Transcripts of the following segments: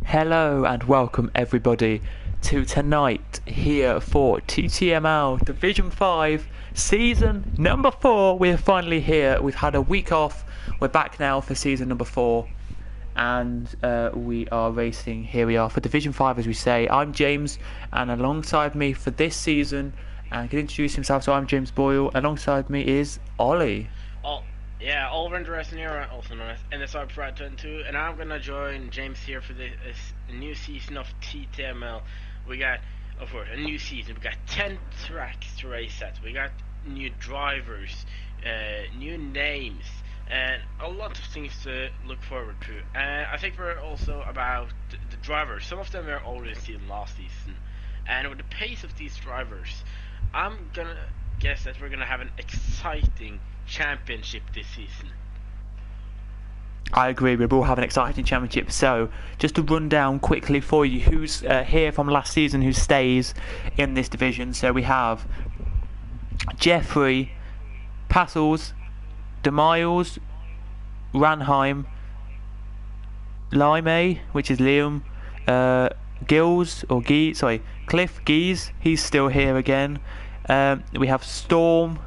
Hello and welcome everybody to tonight here for TTML Division 5 season number 4. We're finally here. We've had a week off. We're back now for season number 4 and we are racing. Here we are for Division 5 as we say. I'm James and alongside me for this season and can introduce himself. So I'm James Boyle. Alongside me is Ollie. Oliver Andressen here, also known as NSR Pride 22, and I'm gonna join James here for this new season of TTML. We got, of course, a new season. We got 10 tracks to race at. We got new drivers, new names, and a lot of things to look forward to. And I think we're also about the drivers. Some of them were already seen last season, and with the pace of these drivers, I'm gonna guess that we're gonna have an exciting championship this season. I agree, we will have an exciting championship. So, just to run down quickly for you who's here from last season who stays in this division. So we have Jeffrey, Passels, DeMiles, Ranheim, Lime, which is Liam, Cliff Geese, he's still here again. We have Storm,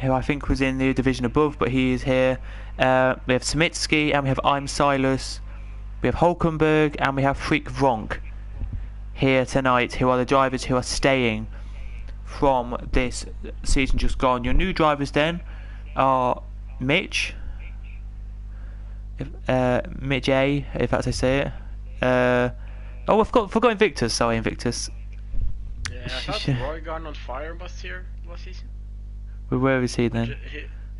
who I think was in the division above, but he is here. We have Smitsky, and we have I'm Silas. We have Hulkenberg, and we have Freak Vronk here tonight, who are the drivers who are staying from this season just gone. Your new drivers then are Mitch A, if that's how I say it. I've forgotten Invictus. Sorry, Invictus. Yeah, I thought Roy Garden on Fire was here last season. Where is he then?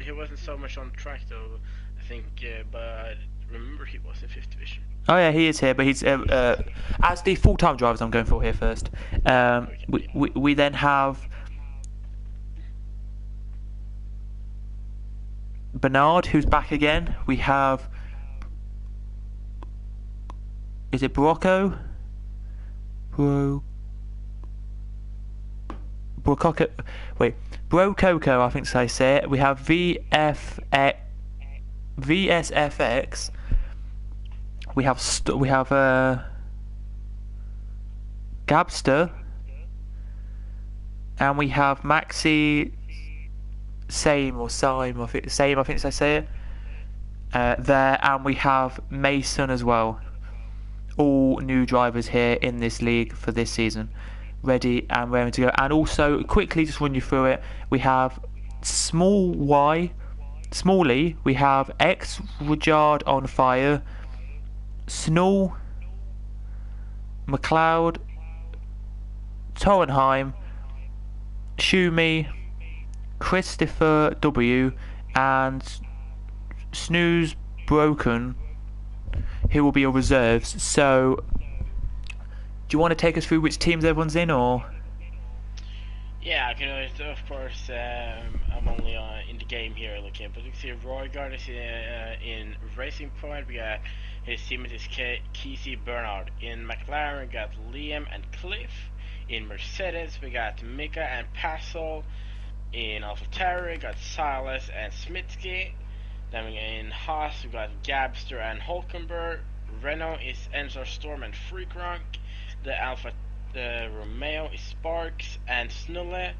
He wasn't so much on track though, I think, but remember he was in 5th division. Oh yeah, he is here, but he's as the full-time drivers I'm going for here first. We then have Bernard, who's back again. We have, is it Brococo, I think so I say it. We have VSFX. We have Gabster, and we have Maxi Same, I think I say it. There, and we have Mason as well. All new drivers here in this league for this season, ready and raring to go. And also, quickly just run you through it. We have Smalley. We have X Rajard on Fire, Snow, McLeod, Torenheim, Shumi, Christopher W, and Snooze Broken, who will be your reserves. So, do you want to take us through which teams everyone's in, or? Yeah, I can always, of course, I'm only in the game here looking, but you can see Roy Guard is in Racing Point. We got his teammate is Kesey Bernard. In McLaren, we got Liam and Cliff. In Mercedes, we got Mika and Passel. In AlphaTauri, we got Silas and Smitsky. Then in Haas, we got Gabster and Hulkenberg. Renault is Ensor Storm and Freakrank. The Romeo is Sparks and Snulle.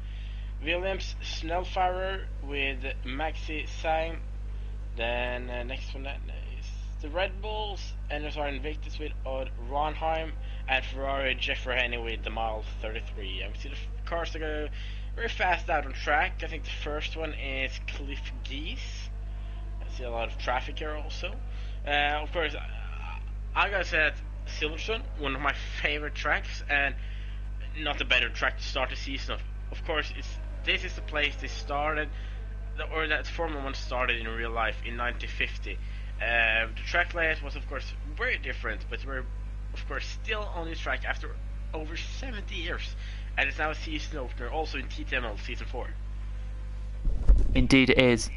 Williams Snellfire with Maxi Sang. Then next one is the Red Bulls. NSR Invictus with Odd Ronheim. And Ferrari Jeffrey Henny with the Mile 33. And we see the cars that go very fast out on track. I think the first one is Cliff Geese. I see a lot of traffic here also. Of course, I gotta say that Silverstone, one of my favorite tracks, and not a better track to start the season. Of course, this is the place they started, or that Formula 1 started in real life in 1950. The track layout was, of course, very different, but we're, of course, still on this track after over 70 years. And it's now a season opener, also in TTML Season 4. Indeed it is,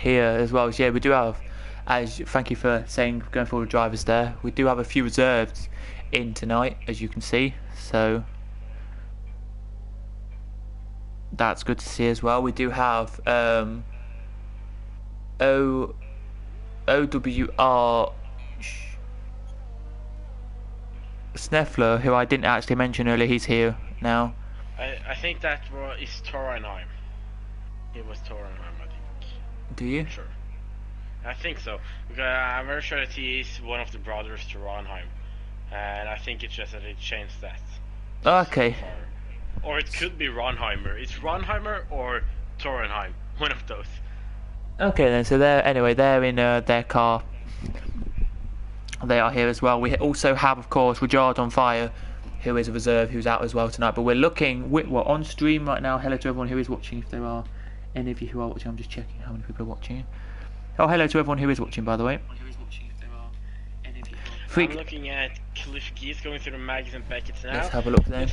here as well. So yeah, we do have, thank you for saying, going for all the drivers there. We do have a few reserves in tonight, as you can see. So that's good to see as well. We do have OWR Sneffler, who I didn't actually mention earlier, he's here now. I think that is Torenheim. It was Torenheim, I think. Do you? Sure. I think so. Because I'm very sure that he is one of the brothers to Ronheim. And I think it's just that it changed that. Okay. Or it could be Ronheimer. It's Ronheimer or Torenheim. One of those. Okay then, so they're in their car. They are here as well. We also have, of course, Rajard on fire, who is a reserve, who's out as well tonight. But we're on stream right now. Hello to everyone who is watching. If there are any of you who are watching, I'm just checking how many people are watching. Oh, hello to everyone who is watching, by the way. I'm looking at Cliff Geese going through the Maggots and Beckett's now. Let's have a look there.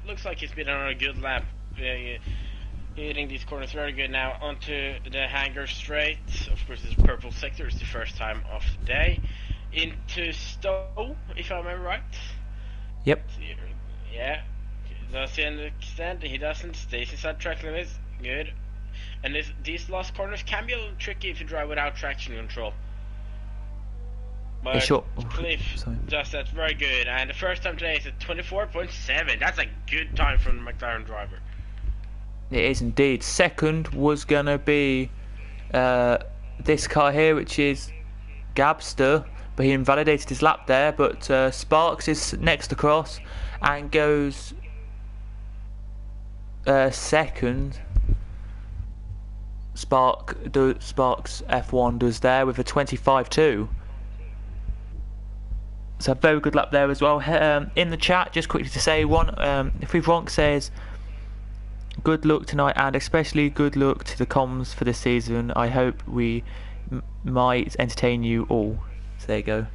Looks like he's been on a good lap. Hitting these corners very good now. Onto the hangar straight. Of course, this purple sector is the first time of the day. Into Stowe, if I remember right. Yep. Yeah. Does he understand? He doesn't. Stays inside track limits. Good. And these last corners can be a little tricky if you drive without traction control. But yeah, sure. Cliff does that very good. And the first time today is at 24.7. That's a good time from the McLaren driver. It is indeed. Second was going to be this car here, which is Gabster, but he invalidated his lap there. But Sparks is next across and goes second. Sparks F1 does there with a 25.2. So a very good lap there as well. In the chat, just quickly to say, Frivronk says, good luck tonight and especially good luck to the comms for this season. I hope we might entertain you all. So there you go.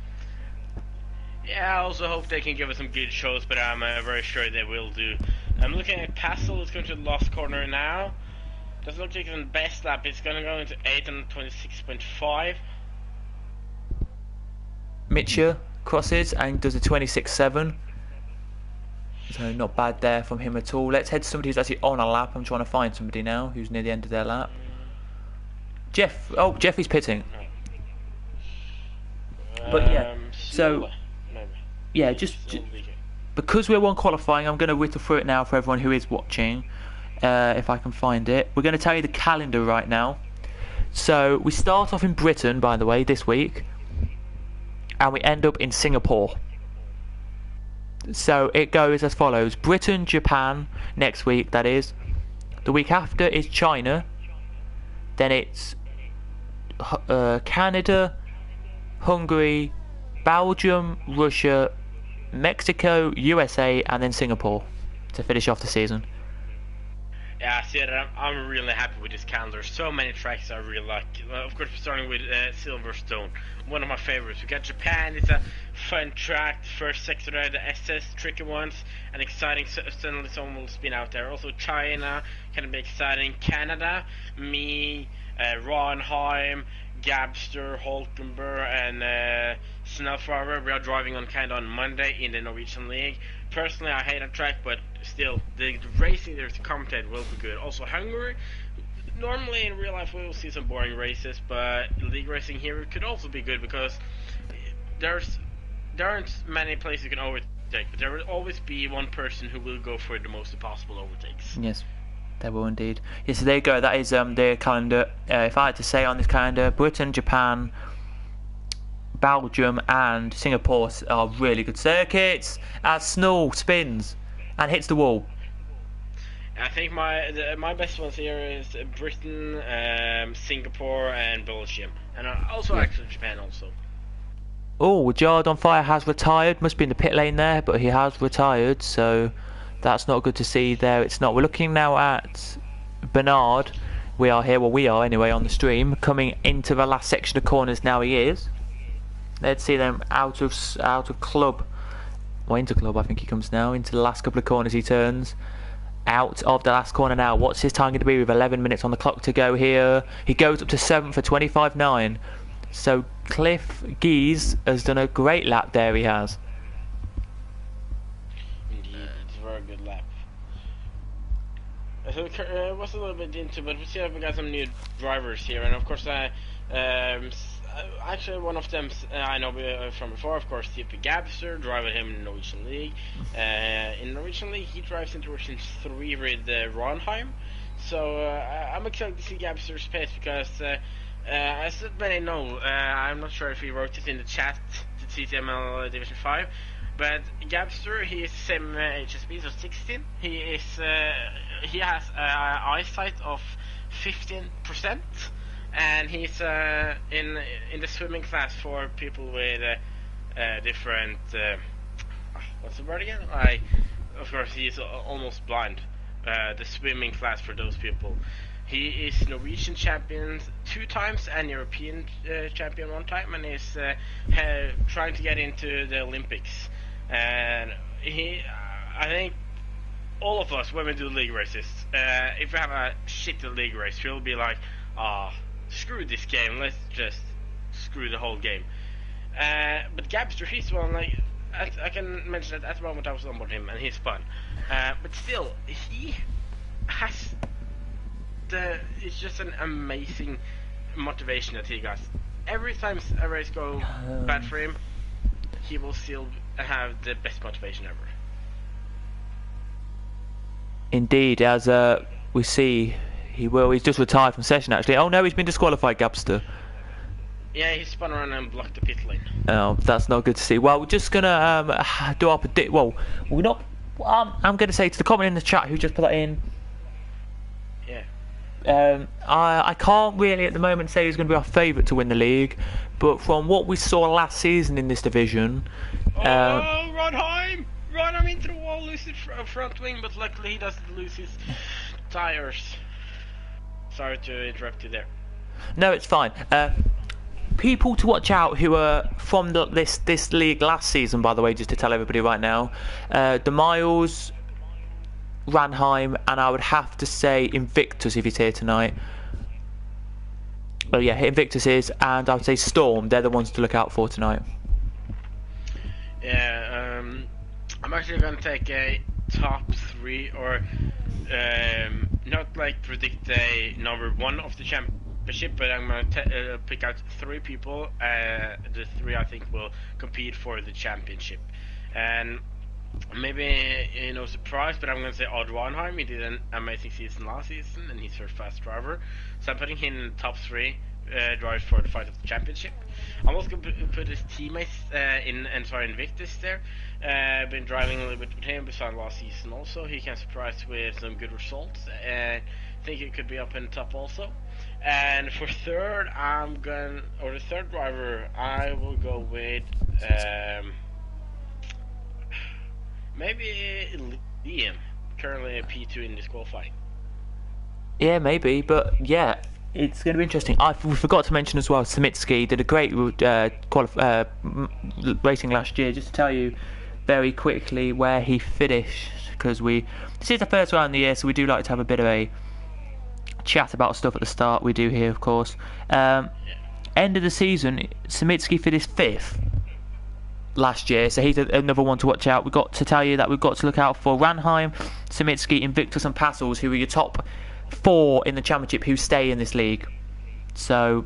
Yeah, I also hope they can give us some good shows, but I'm very sure they will do. I'm looking at Passel. It's going to the last corner now. Doesn't look like it's on best lap. It's going to go into 826.5. Mitchell crosses and does a 26.7. So not bad there from him at all. Let's head to somebody who's actually on a lap. I'm trying to find somebody now who's near the end of their lap. Jeff. Oh, Jeffy's pitting. But yeah, so yeah, just because we're one qualifying, I'm going to whittle through it now for everyone who is watching. If I can find it, we're going to tell you the calendar right now. So we start off in Britain, by the way, this week, and we end up in Singapore. So it goes as follows: Britain, Japan next week, that is. The week after is China. Then it's Canada, Hungary, Belgium, Russia, Mexico, USA, and then Singapore to finish off the season. Yeah, see, I'm really happy with this calendar. So many tracks I really like. Of course, we're starting with Silverstone, one of my favorites. We got Japan, it's a fun track. First sector there, the SS, tricky ones, and exciting. Suddenly someone will spin out there. Also China, can be exciting. Canada, me, Ronheim, Gabster, Holkenberg, and Snellflower. We are driving on Monday in the Norwegian League. Personally, I hate that track, but still, the racing there's commentated will be good. Also, Hungary. Normally, in real life, we will see some boring races, but league racing here could also be good because there aren't many places you can overtake, but there will always be one person who will go for the most possible overtakes. Yes, there will indeed. Yes, so there you go. That is the calendar. If I had to say on this calendar, Britain, Japan, Belgium and Singapore are really good circuits as Snow spins and hits the wall. I think my best ones here is Britain, Singapore and Belgium, and also actually Japan also. Oh, Jard on Fire has retired. Must be in the pit lane there, but he has retired, so that's not good to see there. It's not. We're looking now at Bernard. We are here, well we are anyway on the stream, coming into the last section of corners now. He is. Let's see them out of club. Well, into club, I think he comes now. Into the last couple of corners he turns. Out of the last corner now. What's his time going to be with 11 minutes on the clock to go here? He goes up to 7th for 25.9. So Cliff Geese has done a great lap there, he has. Indeed, it's a very good lap. So it was a little bit into, but we see we got some new drivers here, and of course Actually, one of them I know from before, of course, TTGamster, driving him in the Norwegian League. In Norwegian League, he drives in Division 3 with Ronheim. So I'm excited to see Gabster's pace because, as many know, I'm not sure if he wrote it in the chat to TTML Division 5, but Gabster, he is the same age as me, so 16. He has eyesight of 15%. And he's in the swimming class for people with different what's the word again? Of course he's almost blind. The swimming class for those people. He is Norwegian champion 2 times and European champion 1 time, and is trying to get into the Olympics. And I think all of us when we do league races, if we have a shitty league race, we'll be like, screw this game, let's just screw the whole game. But Gabster, he's one, like, I can mention that at the moment I was on board him and he's fun. But still, he has it's just an amazing motivation that he got. Every time a race goes bad for him, he will still have the best motivation ever. Indeed, as we see, he's just retired from session actually. Oh no, he's been disqualified, Gabster. Yeah, he spun around and blocked the pit lane. Oh, that's not good to see. Well, we're just gonna do our predict. Well, we're not. I'm gonna say to the comment in the chat who just put that in. Yeah. I can't really at the moment say who's going to be our favourite to win the league, but from what we saw last season in this division, Rodheim into the wall, loses his front wing, but luckily he doesn't lose his tires. Sorry to interrupt you there. No, it's fine. People to watch out who are from this league last season, by the way, just to tell everybody right now, the Miles, Ranheim, and I would have to say Invictus if he's here tonight. Well, yeah, Invictus is, and I would say Storm. They're the ones to look out for tonight. Yeah, I'm actually going to take a top 3, or not like predict a number 1 of the championship, but I'm going to pick out 3 people. The 3 I think will compete for the championship. And maybe no surprise, but I'm going to say Odd Ronheim. He did an amazing season last season, and he's a fast driver. So I'm putting him in the top 3 drivers for the fight of the championship. I'm also going to put his teammates in Invictus there. Been driving a little bit with him besides last season also. He can surprise with some good results. I think he could be up in the top also. And for third, the third driver, I will go with maybe Liam, currently a P2 in disqualifying. Yeah, maybe, but yeah, it's going to be interesting. We forgot to mention as well, Samitsky did a great racing last year. Just to tell you very quickly where he finished, because this is the first round of the year, so we do like to have a bit of a chat about stuff at the start. We do here, of course. End of the season, Samitsky finished 5th last year, so he's another one to watch out. We've got to tell you that we've got to look out for Ranheim, Samitsky, Invictus and Passels, who are your top 4 in the championship who stay in this league. So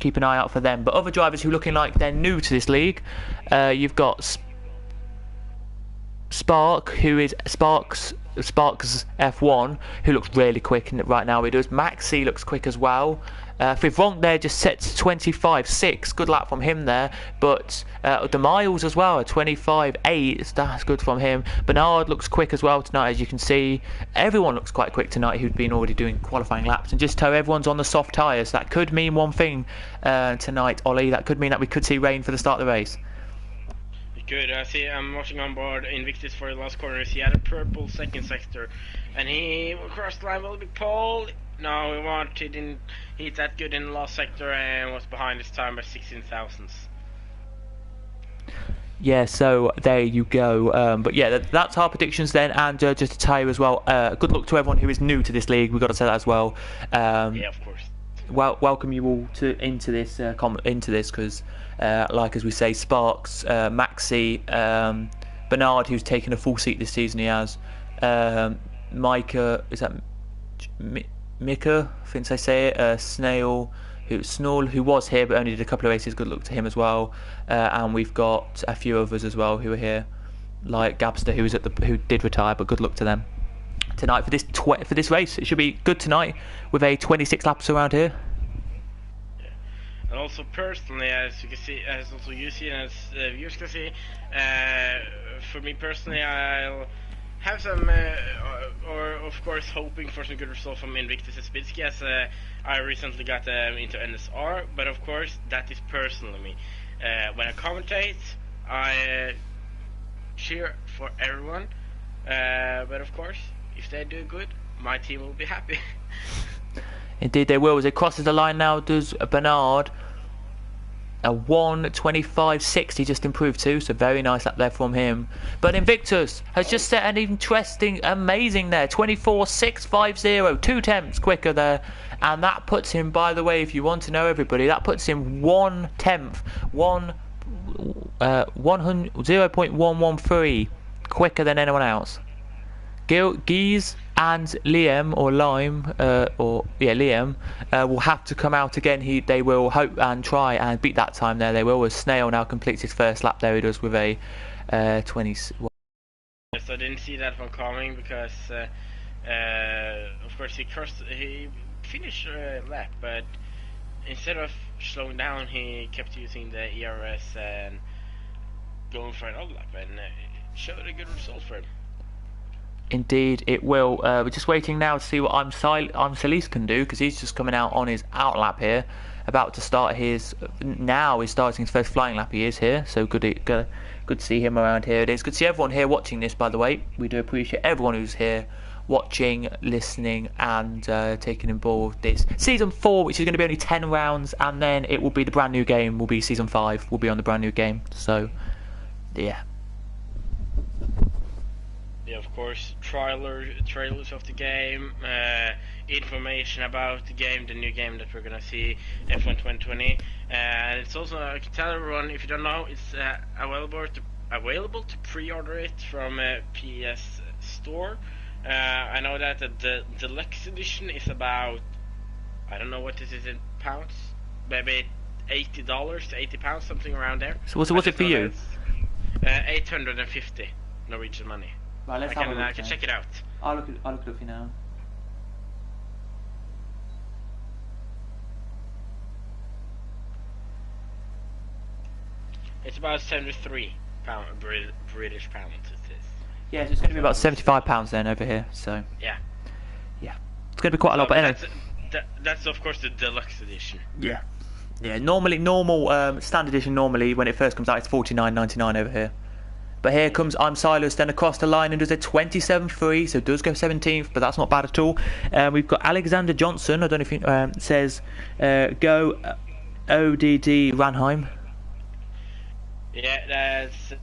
keep an eye out for them. But other drivers who are looking like they're new to this league, you've got Spark, who is Sparks F1, who looks really quick right now. He does. Maxi looks quick as well. Fivronk there just sets 25.6. Good lap from him there. But the Miles as well, 25.8. That's good from him. Bernard looks quick as well tonight, as you can see. Everyone looks quite quick tonight who'd been already doing qualifying laps. And just so everyone's on the soft tyres, that could mean one thing tonight, Ollie. That could mean that we could see rain for the start of the race. Good. I'm watching on board Invictus for the last corners. He had a purple second sector, and he crossed the line with a big pole. No, he didn't hit that good in the last sector and was behind his time by 16 thousandths. Yeah, so there you go. But yeah, that's our predictions then. And just to tell you as well, good luck to everyone who is new to this league. We've got to say that as well. Yeah, of course. Welcome you all into this because, like as we say, Sparks, Maxi, Bernard, who's taken a full seat this season, he has. Micah, is that Mika? I think I say it. Snail, Snoll, who was here but only did a couple of races. Good luck to him as well. And we've got a few others as well who are here, like Gabster, who did retire, but good luck to them tonight for this race. It should be good tonight with a 26 laps around here. And also personally, as you can see, as also you see, and as viewers can see, for me personally, I'll have some, or of course hoping for some good results from Invictus Spitsky, as I recently got into NSR, but of course that is personally me. When I commentate, I cheer for everyone, but of course, if they do good, my team will be happy. Indeed they will. As it crosses the line now, does Bernard. A 1:25.60 just improved too, so very nice lap there from him. But Invictus has just set an interesting, amazing there, 24.650, 2 tenths quicker there. And that puts him, by the way, if you want to know everybody, that puts him 1 tenth, 0.113 quicker than anyone else. Gies and Liam will have to come out again. They will hope and try and beat that time there. They will, as Snail now completes his first lap there. He does with a 20. Yes, I didn't see that one coming because, of course, he finished a lap, but instead of slowing down, he kept using the ERS and going for another lap, and it showed a good result for him. Indeed, it will. We're just waiting now to see what Salis can do, because he's just coming out on his out lap here, about to start his. Now he's starting his first flying lap. He is here, so good to see him around here. It is good to see everyone here watching this. By the way, we do appreciate everyone who's here watching, listening, and taking involved this season 4, which is going to be only 10 rounds, and then it will be the brand new game. Will be season 5. Will be on the brand new game. So, yeah. Yeah, of course, trailers of the game, information about the game, the new game that we're gonna see, F1 2020, and it's also, I can tell everyone, if you don't know, it's available to pre-order it from PS Store. I know that the deluxe edition is about, I don't know what this is in pounds, maybe $80 to £80, something around there. So what's it for you? 850 Norwegian money. Right, let's I can check it out. I'll look it up for you now. It's about 73 British pounds. It is. Yeah, so it's going to be about £75 then over here. So yeah, it's going to be quite a lot. But anyway, that's of course the deluxe edition. Yeah. Normal standard edition. Normally, when it first comes out, it's £49.99 over here. But here comes I'm Silas, then across the line and does a 27.3, so does go 17th, but that's not bad at all. We've got Alexander Johnson, I don't know if he says, go ODD Ranheim. Yeah, that's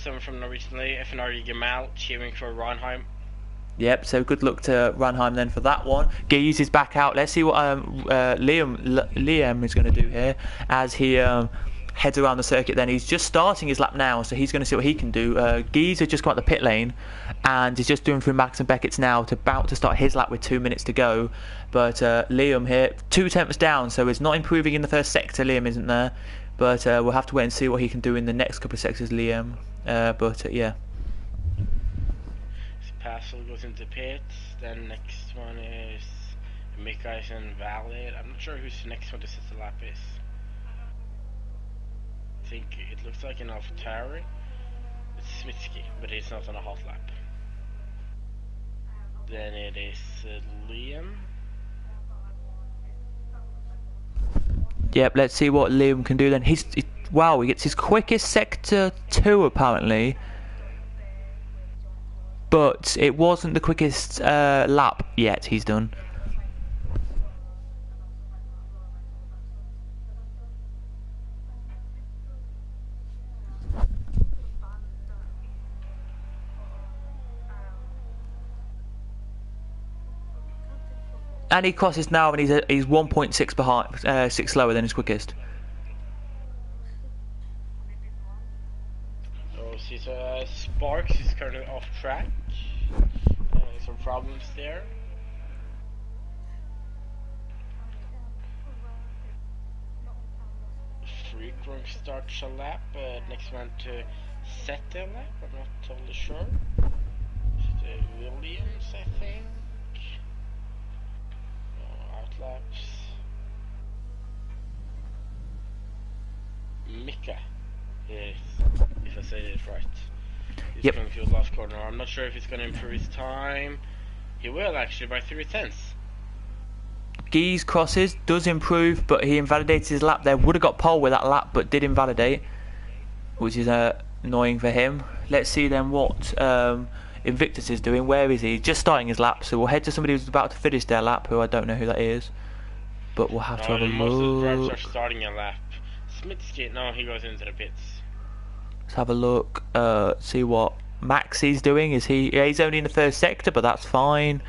someone from Norwegian FNR Gamal cheering for Ranheim. Yep, so good luck to Ranheim then for that one. Gies is back out. Let's see what Liam is going to do here as he heads around the circuit. Then he's just starting his lap now, so he's going to see what he can do. Gies has just got the pit lane and he's just doing through Max and Beckett's now, about to start his lap with 2 minutes to go. But Liam here, 2 tenths down, so he's not improving in the first sector. Liam isn't there, but we'll have to wait and see what he can do in the next couple of sectors, Liam. Yeah. Passel goes into pits. Then next one is Mikaisen Valid. I'm not sure who's the next one to set the lap is. I think it looks like an AlphaTauri. It's Smitsky, but it's not on a hot lap. Then it is Liam. Yep, let's see what Liam can do then. Wow, he gets his quickest sector 2 apparently. But it wasn't the quickest lap yet he's done. And he crosses now, and he's 1.6 behind, 6 slower than his quickest. So Sparks is currently off track. Some problems there. Drunk starts a lap, next one to set a lap, I'm not totally sure. Williams, I think. Outlaps. Mika, yes, if I say it right. He's coming through the last corner. I'm not sure if he's going to improve his time. He will actually by 3/10. Geese crosses, does improve, but he invalidates his lap there. Would have got pole with that lap, but did invalidate, which is annoying for him. Let's see then what Invictus is doing. Where is he? Just starting his lap, so we'll head to somebody who's about to finish their lap, who I don't know who that is. But we'll have to have a most of the drivers look. are starting a lap. Smitsky, no, he goes into the pits. Let's have a look, see what Maxi's doing. Is he? Yeah, he's only in the first sector, but that's fine.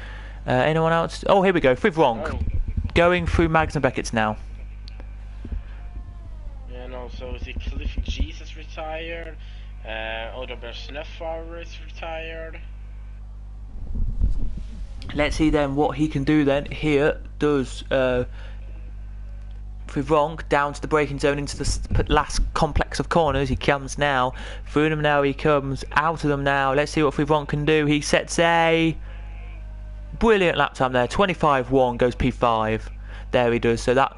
Anyone else? Oh, here we go. Frivronk. Going through Mags and Beckett's now. And also, is it Cliff Jesus retired? Odober Sneffar is retired. Let's see then what he can do then. Here does Frivronk down to the braking zone into the last complex of corners. He comes now. Through them now he comes. Out of them now. Let's see what Frivronk can do. He sets a brilliant lap time there. 25.1 goes P5. There he does. So that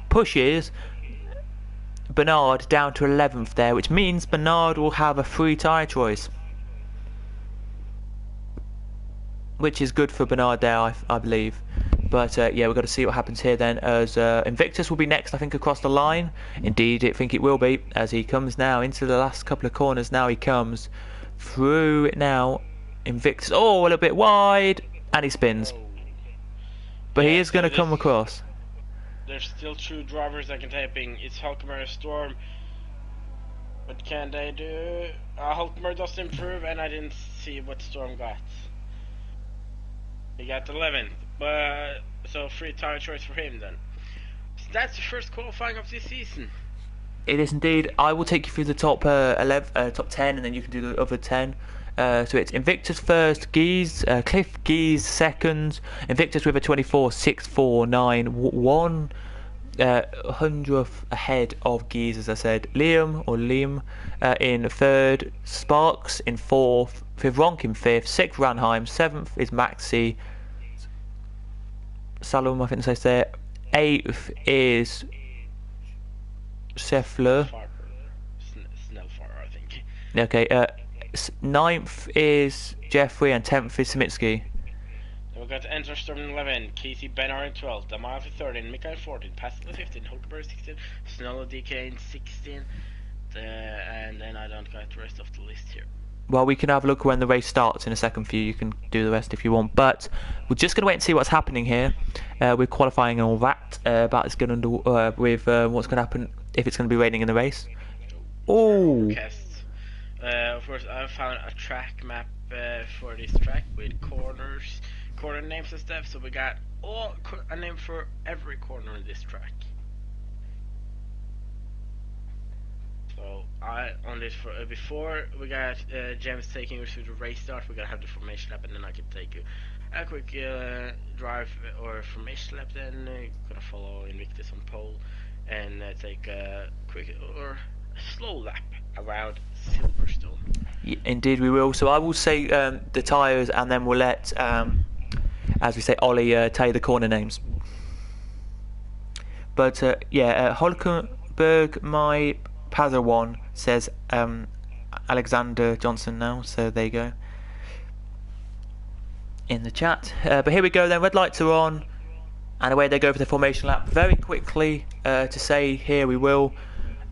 pushes Bernard down to 11th there, which means Bernard will have a free tyre choice, which is good for Bernard there, I believe. But yeah, we've got to see what happens here then, as Invictus will be next, I think, across the line. Indeed, I think it will be, as he comes now into the last couple of corners. Now he comes through it now. Invictus, oh, a little bit wide, and he spins. But he is going to come across. There's still two drivers that can taping. It's Hulkmer and Storm. What can they do? Hulkmer does improve, and I didn't see what Storm got. He got 11th, but so free tire choice for him then. So that's the first qualifying of this season. It is indeed. I will take you through the top 11, top 10, and then you can do the other 10. So it's Invictus first, Geese, Cliff Geese second, Invictus with a 24.649, 100th ahead of Geese, as I said. Liam in third, Sparks in fourth, Frivronk in fifth, sixth Ranheim, seventh is Maxi, Salom, I think I say, eighth is Scheffler. Snellfar, I think. Okay, ninth is Jeffrey and 10th is Smitsky. Then we got Enter Storm in 11, Casey Benar in 12, Damar in 13, Mika in 14, Pascal in 15, Hulkenberg 16, Snello DK in 16, and then I don't got the rest of the list here. Well, we can have a look when the race starts in a second for you. You can do the rest if you want. But we're just going to wait and see what's happening here. We're qualifying and all that. About it's going to with what's going to happen if it's going to be raining in the race. Oh. Of course, I found a track map for this track with corner names and stuff. So we got a name for every corner in this track. So on this before we got James taking you through the race start, we're gonna have the formation lap, and then I can take you a quick drive or formation lap. Then gonna follow Invictus on pole and take a quick or slow lap around Silverstone. Yeah, indeed we will. So I will say the tyres, and then we'll let, as we say, Ollie tell you the corner names. But yeah, Hulkenberg, my Padawan, says Alexander Johnson now, so there you go in the chat. But here we go then, red lights are on, and away they go for the formation lap. Very quickly to say here we will.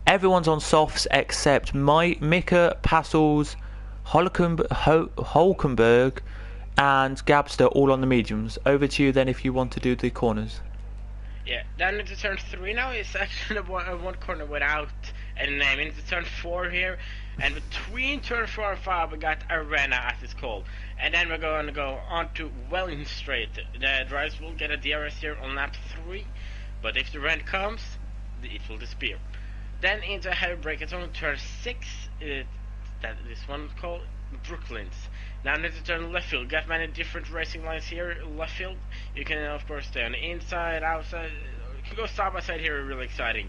Everyone's on softs except Mika, Passels, Hulkenberg and Gabster, all on the mediums. Over to you then if you want to do the corners. Yeah, then into turn 3 now is actually one corner without any name. Into turn 4 here, and between turn 4 and 5 we got Arena as it's called. And then we're going to go on to Welling Straight. The drivers will get a DRS here on lap 3, but if the red comes, it will disappear. Then into a heavy break, it's on turn 6, that this one called Brooklands. Now into turn left field, got many different racing lines here. Left field, you can of course stay on the inside, outside, you can go side by side here, really exciting.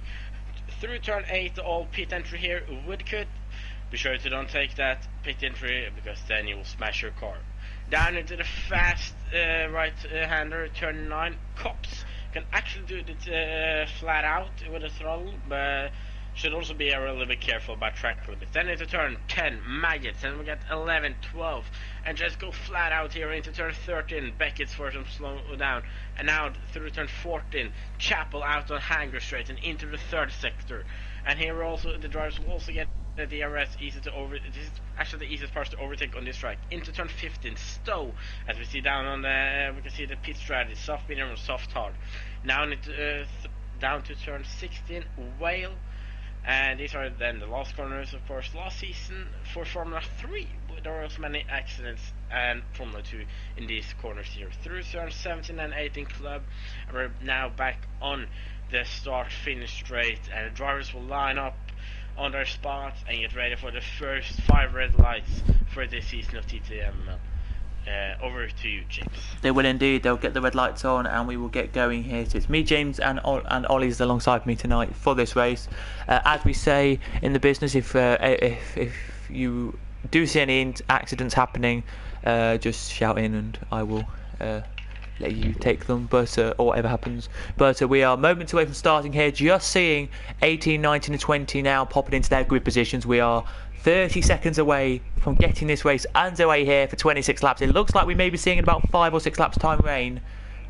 through turn 8, all pit entry here, Woodcut. Be sure to don't take that pit entry because then you will smash your car. Down into the fast right-hander, turn 9, Cops. Can actually do it flat out with a throttle, but should also be a little bit careful about track limits. Then into turn 10, Maggots, and we get 11, 12, and just go flat out here into turn 13, Beckett's for some slow down, and now through turn 14, Chapel out on Hanger Straight and into the third sector. And here also the drivers will also get the DRS easy to over. This is actually the easiest part to overtake on this track. Into turn 15, Stowe, as we see down on the, we can see the pit strategy, soft medium and soft hard. Now down to turn 16, Whale. And these are then the last corners, of course. Last season for Formula 3, there were also many accidents, and Formula 2 in these corners here. Through turn 17 and 18 club, and we're now back on the start-finish straight, and the drivers will line up on their spots and get ready for the first 5 red lights for this season of TTML. Over to you, James. They will indeed. They'll get the red lights on, and we will get going here. So it's me, James, and Ollie's alongside me tonight for this race. As we say in the business, if you do see any accidents happening, just shout in, and I will let you take them. But or whatever happens. But we are moments away from starting here. Just seeing 18, 19, and 20 now popping into their grid positions. We are 30 seconds away from getting this race underway here for 26 laps. It looks like we may be seeing in about 5 or 6 laps time rain,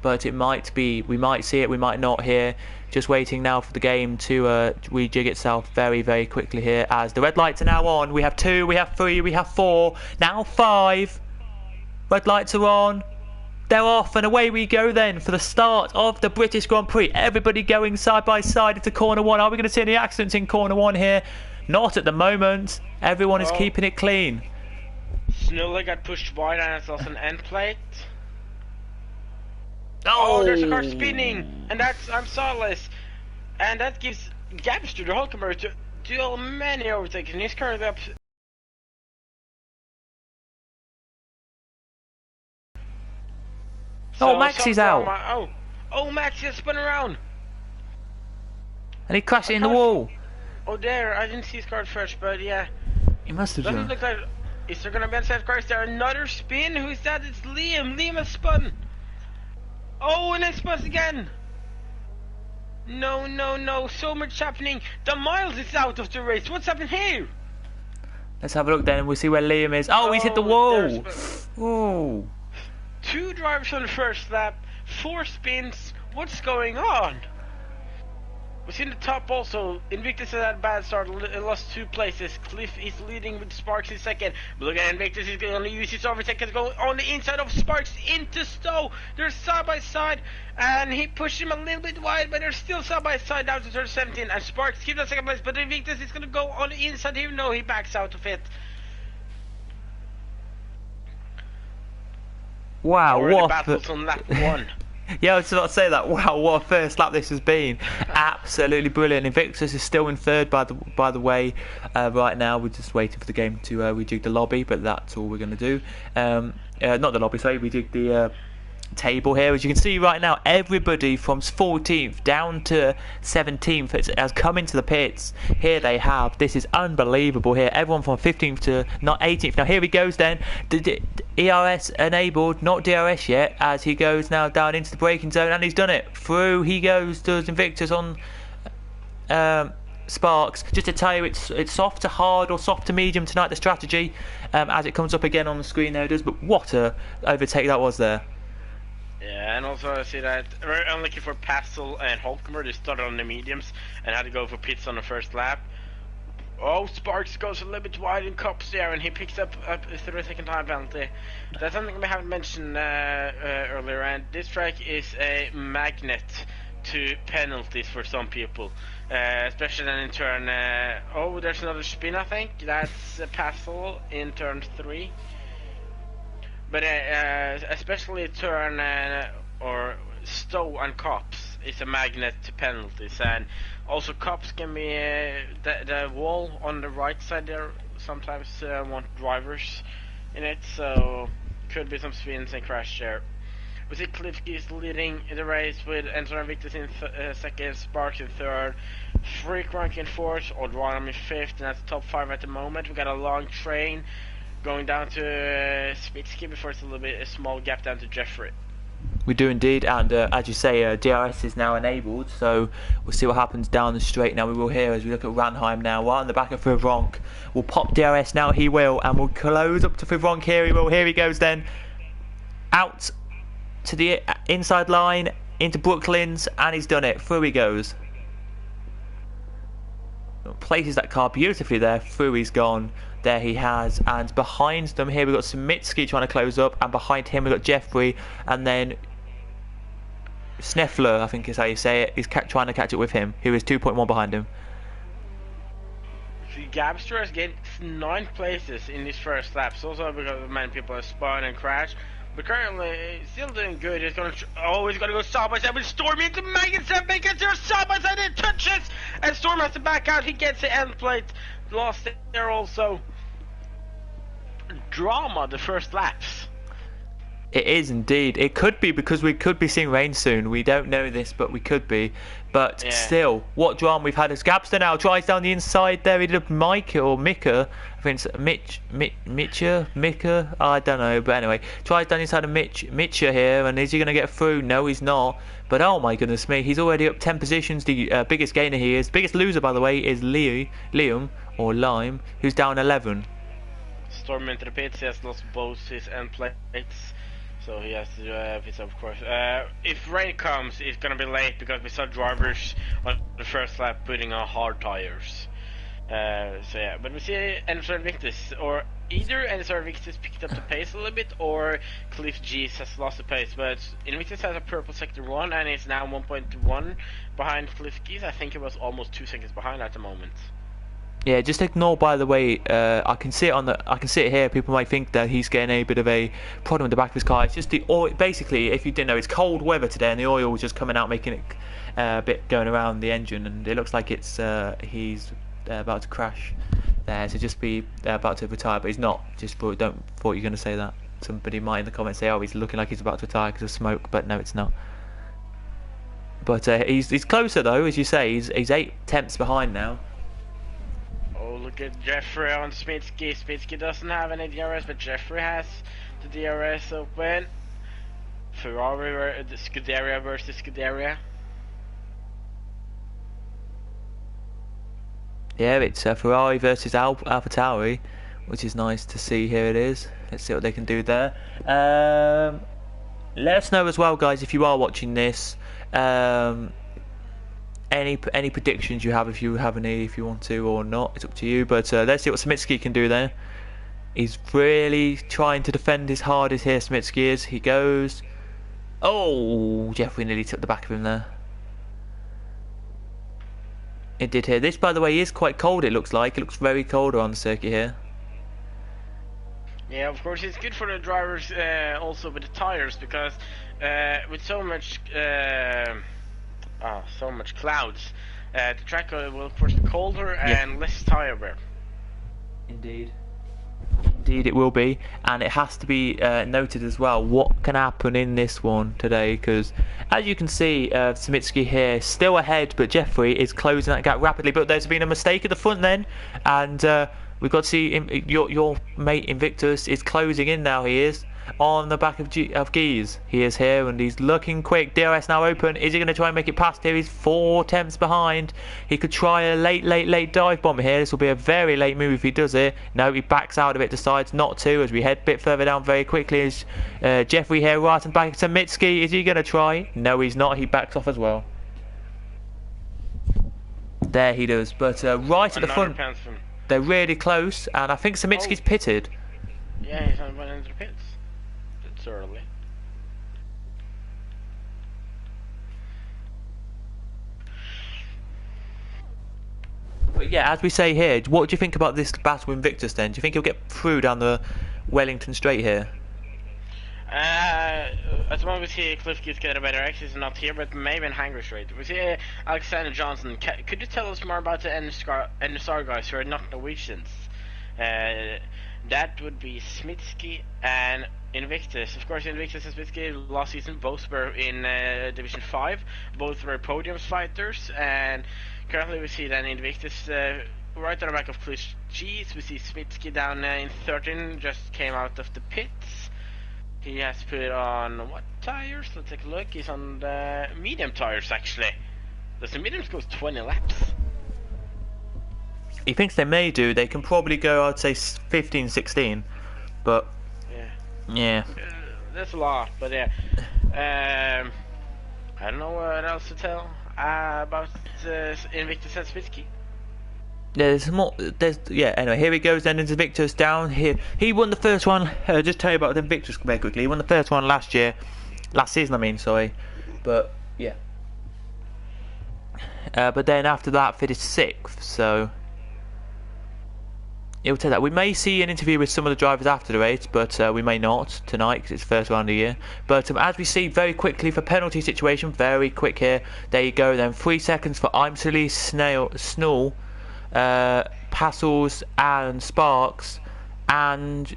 but it might be, we might see it, we might not here. Just waiting now for the game to rejig itself very, very quickly here as the red lights are now on. We have 2, we have 3, we have 4, now 5. Red lights are on. They're off, and away we go then for the start of the British Grand Prix. Everybody going side by side into corner 1. Are we going to see any accidents in corner 1 here? Not at the moment. Everyone is keeping it clean. Snuller got pushed wide and it's also an end plate. Oh, there's a car spinning, and that's Solace, and that gives gaps to the Hulkenberg to do many overtakes, and he's currently up. So Max is out. Max is spun around, and he crashed in the wall. Oh, there! I didn't see his card first, but yeah. He must have Doesn't done. look like. Is there gonna be a set car? Is there another spin? Who's that? It's Liam. Liam has spun. Oh, and it spun again. No! So much happening. The Miles is out of the race. What's happening here? Let's have a look then, and we'll see where Liam is. Oh, he's hit the wall. Ooh. 2 drivers on the first lap. 4 spins. What's going on? We've seen the top also. Invictus had a bad start, lost 2 places. Cliff is leading with Sparks in second. But look at Invictus, he's going to use his overtake to go on the inside of Sparks into Stowe. They're side by side, and he pushed him a little bit wide, but they're still side by side down to turn 17. And Sparks keeps on second place, but Invictus is going to go on the inside here. No, he backs out of it. Wow, Already what battles on lap 1. Yeah, I was about to say that. Wow, what a first lap this has been. Absolutely brilliant. Invictus is still in third, by the way. Right now, we're just waiting for the game to rejig the lobby, but that's all we're going to do. Not the lobby, sorry, rejig the table here. As you can see right now, everybody from 14th down to 17th has come into the pits. Here they have. This is unbelievable here. Everyone from 15th to not 18th. Now here he goes then. ERS enabled, not DRS yet, as he goes now down into the braking zone, and he's done it. Through he goes, does Invictus on Sparks. Just to tell you, it's soft to hard or soft to medium tonight, the strategy, as it comes up again on the screen there it does. But what a overtake that was there. Yeah, and also I see that very unlucky for Pastel and Hulkenberg. They started on the mediums and had to go for pits on the first lap. Oh, Sparks goes a little bit wide in Cups there, and he picks up through a second time penalty. That's something we haven't mentioned earlier, and this track is a magnet to penalties for some people, especially then in turn. Oh, there's another spin, I think. That's Pastel in turn 3. But especially turn or Stowe and Cops is a magnet to penalties, and also Cops can be the wall on the right side there. Sometimes want drivers in it, so could be some spins and crash there. We see Klifsky is leading the race with Anton Victus in second, Sparks in third, Freak Rank in fourth, Odwanam in fifth, and that's the top 5 at the moment. We got a long train going down to Smitsky before it's a small gap down to Jeffrey. We do indeed, and as you say, DRS is now enabled, so we'll see what happens down the straight. Now we will hear as we look at Ranheim now, right on the back of Fivronk. We'll pop DRS now, he will, and we'll close up to Fivronk, here he will, here he goes then. Out to the inside line, into Brooklyn's, and he's done it, through he goes. Places that car beautifully there, through he's gone. There he has, and behind them here we've got Smitsky trying to close up, and behind him we've got Jeffrey, and then Sneffler, I think is how you say it, is trying to catch up with him, who is 2.1 behind him. The Gabster has gained 9 places in these first laps, also because many people have spun and crashed, but currently he's still doing good. He's gonna he's gonna go side by side with Storm into Magnussen because they're side by side, it touches, and Storm has to back out. He gets the end plate, lost there also. Drama the first laps. It is indeed. It could be because we could be seeing rain soon. We don't know this, but we could be. But still, what drama we've had as Gabster now tries down the inside there. He did a Mike or Mika. I think it's Mika. I don't know. But anyway, tries down the inside of Mitcha here. And is he going to get through? No, he's not. But oh my goodness me, he's already up 10 positions. The biggest gainer he is. Biggest loser, by the way, is Liam or Lime, who's down 11. Storm into the pits. He has lost both his end plates. So he has to do it, of course. If rain comes, it's gonna be late because we saw drivers on the first lap putting on hard tires. So yeah, but we see Ensor Invictus, or either Ensor Invictus picked up the pace a little bit, or Cliff G's has lost the pace. But Invictus has a purple sector 1 and is now 1.1 behind Cliff G's. I think it was almost 2 seconds behind at the moment. Yeah, just ignore. By the way, I can see it here. People might think that he's getting a bit of a problem with the back of his car. It's just the oil. Basically, if you didn't know, it's cold weather today, and the oil is just coming out, making it a bit going around the engine, and it looks like it's he's about to crash there. So just be about to retire, but he's not. Just thought you're going to say that. Somebody might in the comments say, "Oh, he's looking like he's about to retire because of smoke," but no, it's not. But he's closer though, as you say. He's 8 tenths behind now. Oh, look at Jeffrey on Smitsky. Smitsky doesn't have any DRS, but Jeffrey has the DRS open. Ferrari, the Scuderia versus Scuderia. Yeah, it's Ferrari versus AlphaTauri, which is nice to see. Here it is. Let's see what they can do there. Let us know as well, guys, if you are watching this. Any predictions you have, if you have any, if you want to or not, it's up to you. But let's see what Smitsky can do there. He's really trying to defend his hardest here, Smitsky is. He goes. Oh, Jeffrey nearly took the back of him there. It did here. This, by the way, is quite cold, it looks like. It looks very cold on the circuit here. Yeah, of course, it's good for the drivers also with the tires, because with so much clouds, the track will of course be colder and less tire wear. Indeed it will be, and it has to be noted as well what can happen in this one today, because as you can see, Smitsky here still ahead, but Jeffrey is closing that gap rapidly. But there's been a mistake at the front then, and we've got to see your mate Invictus is closing in now. He is on the back of Geese. He is here and he's looking quick. DRS now open. Is he going to try and make it past here? He's 4 tenths behind. He could try a late dive bomb here. This will be a very late move if he does it. No, he backs out of it, decides not to, as we head a bit further down very quickly. Is Jeffrey here right and back to Mitski. Is he going to try? No, he's not. He backs off as well. There he does. But right at the front, they're really close, and I think Samitsky's pitted. Yeah, he's on one end of the pits. It's early. But yeah, as we say here, what do you think about this battle with Invictus then? Do you think he'll get through down the Wellington Straight here? At the moment we see Cliff Geese get a better exit, he's not here, but maybe in Hangar Straight. We see Alexander Johnson. Could you tell us more about the NSR guys who are not Norwegians? That would be Smitsky and Invictus. Of course, Invictus and Spitsky last season both were in Division 5. Both were podium fighters, and currently we see then Invictus right on the back of Clutch G's. We see Spitsky down in 13, just came out of the pits. He has put on what tires? Let's take a look. He's on the medium tires actually. Does the mediums go 20 laps? He thinks they may do. They can probably go, I'd say, 15, 16. But, yeah. That's a lot, but yeah. I don't know what else to tell about Invictus and Spitsky. There's more. Anyway, here he goes. Then Invictus down here. He won the first one. Just tell you about Invictus very quickly. He won the first one last season. I mean, sorry, but yeah. But then after that, finished 6th. So he'll take that. We may see an interview with some of the drivers after the race, but we may not tonight because it's the first round of the year. But as we see very quickly for penalty situation, very quick here. There you go. Then 3 seconds for Imsley, Snull. Passels and Sparks, and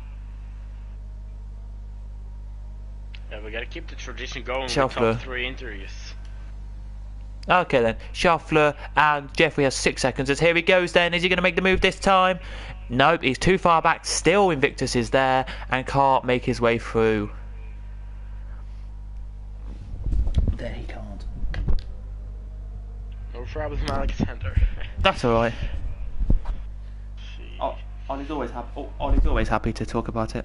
we gotta keep the tradition going Shuffler. with top 3 interviews. Okay then, Shuffler and Jeffrey has 6 seconds. As here he goes then, is he going to make the move this time? Nope, he's too far back. Still Invictus is there and can't make his way through. There he can't. No problem, Alexander. That's alright. Ollie's always happy to talk about it.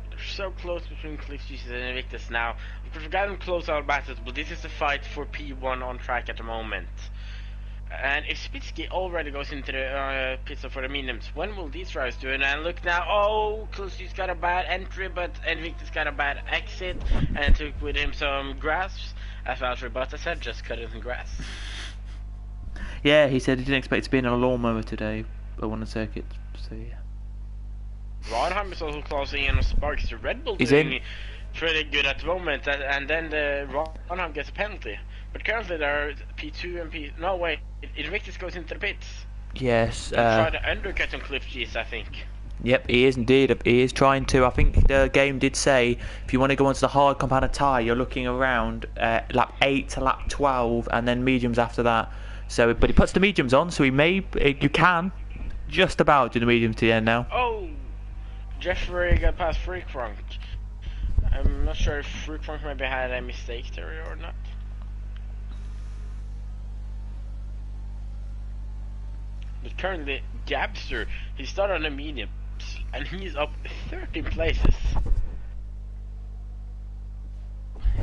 They're so close between Cliff Jesus and Invictus now. We've gotten close out battles, but this is the fight for P1 on track at the moment. And if Spitsky already goes into the pits for the mediums, when will these drivers do it? And look now, oh, Clutzy's got a bad entry, but Invictus got a bad exit, and took with him some grass. As Valtteri Bottas said, just cut it in grass. Yeah, he said he didn't expect to be in a lawnmower today, on the circuit, so yeah. Rodham is also closing in on Sparks. The Red Bull doing pretty good at the moment, and then the Rodham gets a penalty. But currently there are P2 and P... No, wait, Invictus goes into the pits. Yes. Try to undercut on Cliff G's, I think. Yep, he is indeed. He is trying to. I think the game did say if you want to go onto the hard compound tyre, you're looking around lap 8 to lap 12, and then mediums after that. So, but he puts the mediums on, so you can just about do the mediums to the end now. Oh, Jeffrey got past Freak Frunk. I'm not sure if Freak Frunk maybe had a mistake there or not. But currently, Gabster, he started on the mediums, and he's up 13 places.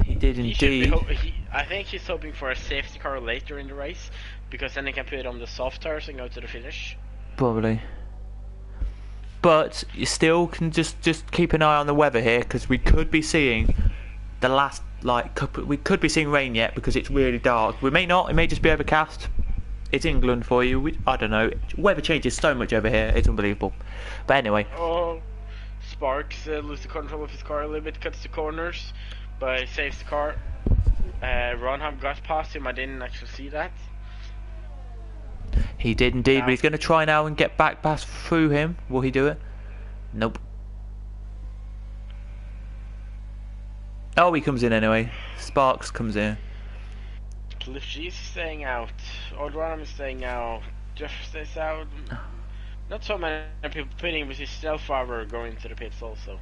He did indeed. I think he's hoping for a safety car later in the race, because then he can put it on the soft tires and go to the finish. Probably. But you still can just keep an eye on the weather here, because we could be seeing the last we could be seeing rain yet because it's really dark. We may not. It may just be overcast. It's England for you. I don't know. Weather changes so much over here. It's unbelievable. But anyway. Oh, Sparks loses control of his car a little bit, cuts the corners, but he saves the car. Ronham got past him. I didn't actually see that. He did indeed, but he's going to try now and get back past through him. Will he do it? Nope. Oh, he comes in anyway. Sparks comes in. Cliff G's staying out. Old Ronham is staying out. Jeff stays out. Not so many people pitting, but his stealth driver going to the pits also.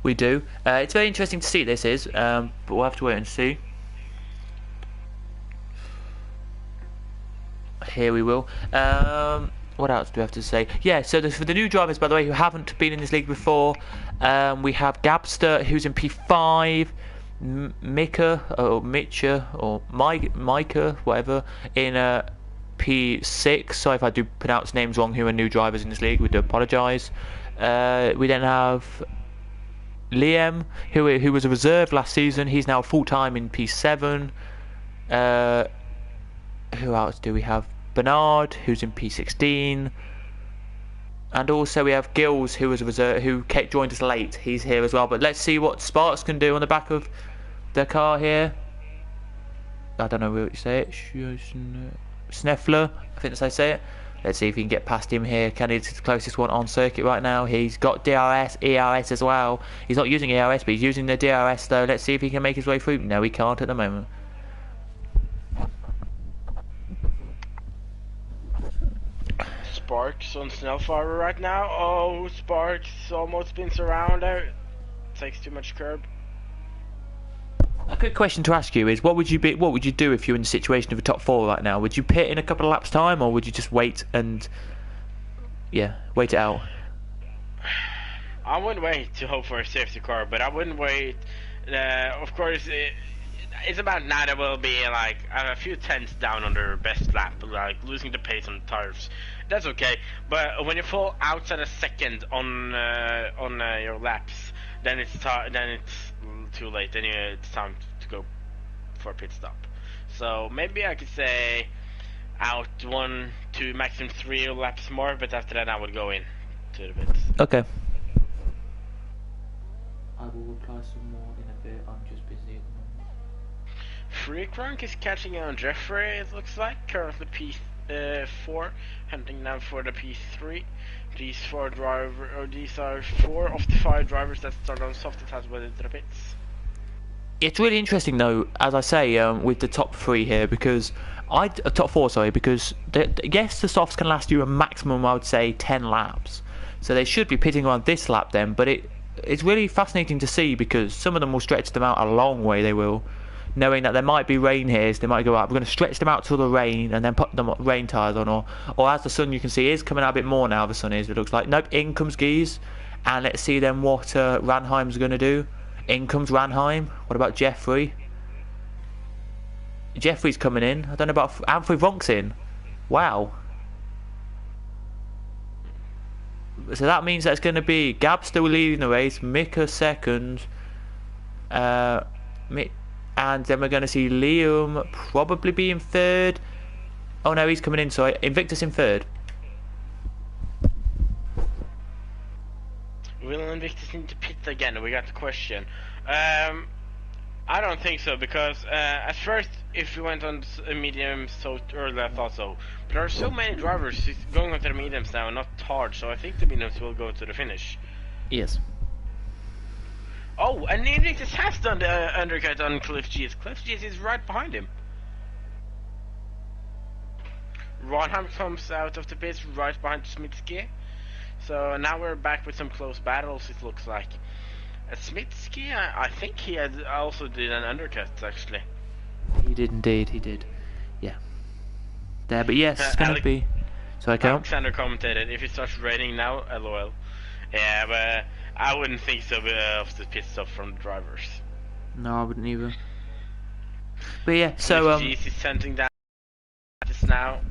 We do. It's very interesting to see this is, but we'll have to wait and see. Here we will. What else do we have to say? Yeah, so for the new drivers, by the way, who haven't been in this league before, we have Gabster, who's in P5, Mika, or Mitcha, or Micah, whatever, in P6. Sorry if I do pronounce names wrong, who are new drivers in this league, we do apologise. We then have Liam, who was a reserve last season. He's now full-time in P7. Who else do we have? Bernard, who's in P16, and also we have Gills, who was a reserve, who joined us late. He's here as well. But let's see what Sparks can do on the back of the car here. I don't know what you say it. Sneffler, I think that's how I say it. Let's see if he can get past him here. Kennedy's the closest one on circuit right now. He's got DRS, ERS as well. He's not using ERS, but he's using the DRS though. Let's see if he can make his way through. No, he can't at the moment. Sparks on Snellfire right now. Oh, Sparks almost spins around there. Takes too much curb. A good question to ask you is, what would you do if you're in the situation of a top 4 right now? Would you pit in a couple of laps time, or would you just wait and wait it out? I wouldn't wait to hope for a safety car, but I wouldn't wait. Of course, it's about now that we'll be like a few tenths down on their best lap, like losing the pace on the tires. That's okay, but when you fall outside a second on your laps, then it's too late. Then it's time to go for a pit stop. So maybe I could say out 1, 2, maximum 3 laps more, but after that I would go in to the pits. Okay. I will reply some more in a bit. I'm just busy at the moment. Freakrunk is catching on Jeffrey, it looks like. Currently P4, hunting now for the P3. These are 4 of the 5 drivers that start on soft has went into the pits. It's really interesting though, as I say, with the top 3 here, because top 4, sorry, because yes, the softs can last you a maximum, I would say, 10 laps. So they should be pitting around this lap then, but it's really fascinating to see, because some of them will stretch them out a long way, they will, knowing that there might be rain here, so they might go out, we're going to stretch them out till the rain and then put them rain tyres on, or as the sun, you can see, is coming out a bit more now, the sun is, it looks like. Nope, in comes Gies, and let's see then what Ranheim's going to do. In comes Ranheim. What about Jeffrey? Jeffrey's coming in. I don't know about Humphrey Vonk's in. Wow. So that means that's going to be Gab still leading the race, Mika second, and then we're going to see Liam probably be in third. Oh no, he's coming in, sorry. Invictus in third. Will Invictus need to pit again? We got the question. I don't think so, because at first, if we went on a medium so early, I thought so. But there are so many drivers going onto the mediums now, not hard, so I think the mediums will go to the finish. Yes. Oh, and Invictus has done the undercut on Cliff G's. Cliff G's is right behind him. Ronham comes out of the pits right behind Smitsky. So now we're back with some close battles, it looks like. Smitsky, I think he had also did an undercut, actually. He did indeed, he did. Yeah. There, but yes, it's going to be... So I can't... Alexander commentated, if it starts raining now, LOL. Yeah, but I wouldn't think so of the pit stop from the drivers. No, I wouldn't either. But yeah, so... He's sending down this now.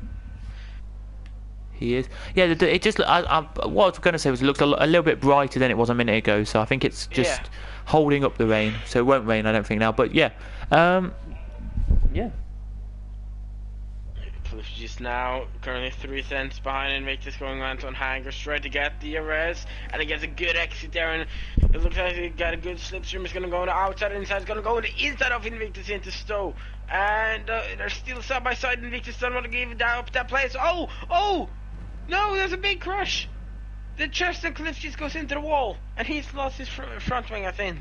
He is. Yeah, it just. What I was going to say was it looked a little bit brighter than it was a minute ago. So I think it's just holding up the rain. So it won't rain, I don't think now. But yeah, yeah. Cliff just now currently 3 cents behind Invictus, going on to Hanger straight to get the DRS, and he gets a good exit there, and it looks like he got a good slipstream. He's going to go on the outside, inside. He's going to go on the inside of Invictus into Stowe, and they're still side by side. Invictus don't want to give up that place. Oh! No, there's a big crash. The chest and Cliff just goes into the wall, and he's lost his front wing, I think.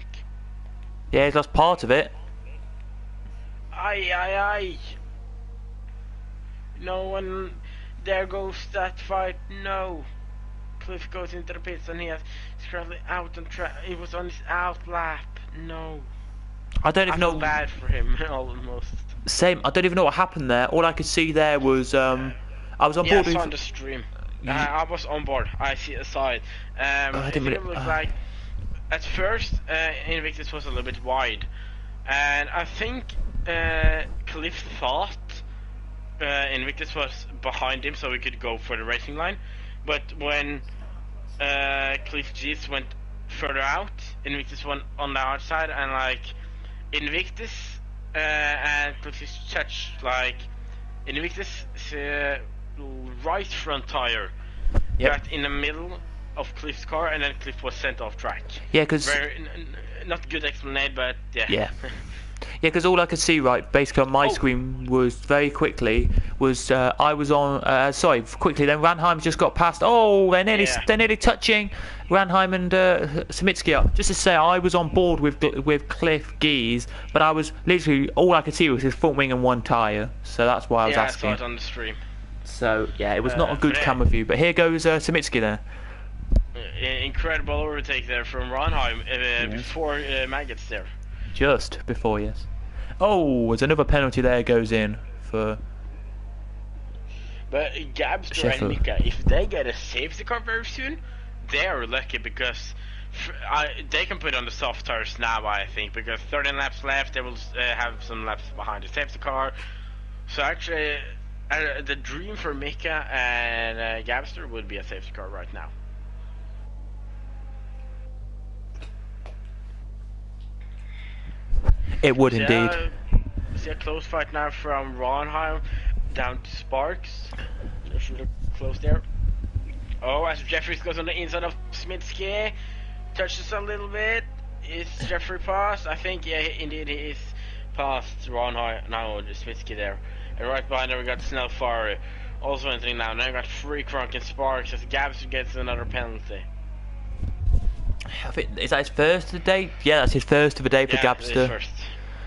Yeah, he's lost part of it. Aye. No one. There goes that fight. No. Cliff goes into the pits, and he's currently out on track. He was on his out lap. No. I don't even know. I feel bad for him, almost. Same. I don't even know what happened there. All I could see there was I was on board. Yeah, I saw on the stream. I was on board. I saw it. It looked like at first Invictus was a little bit wide, and I think Cliff thought Invictus was behind him, so he could go for the racing line. But when Cliff G's went further out, Invictus went on the outside, and like Invictus and Cliff G's touched like Invictus. Right front tire got in the middle of Cliff's car, and then Cliff was sent off track. Yeah, because not good explanation, but yeah. Yeah. Yeah, because all I could see, right, basically on my screen was very quickly was I was on. Quickly. Then Ranheim just got past. Oh, they're nearly touching. Ranheim and Samitsky are. Just to say, I was on board with Cliff Geese, but I was literally all I could see was his front wing and one tyre. So that's why I was asking. I saw it on the stream. So yeah, it was not a good camera view. But here goes Samitsky there. Incredible overtake there from Ranheim before Matt gets there. Just before, yes. Oh, there's another penalty there goes in for. But Gabster and Mika, if they get a safety car very soon, they are lucky because they can put on the soft tires now, I think, because 13 laps left, they will have some laps behind the safety car. So actually, the dream for Mika and Gabster would be a safety car right now. It would indeed. See a close fight now from Ronheim down to Sparks. Just really close there. Oh, as Jeffries goes on the inside of Smitsky, touches a little bit. Is Jeffrey past? I think, yeah, indeed he is past Ronheim. Now Smitsky there. And right behind there we got Snellfire also entering now. Now we got Free Crunk and Sparks as Gabster gets another penalty. Is that his first of the day? Yeah, that's his first of the day for Gabster.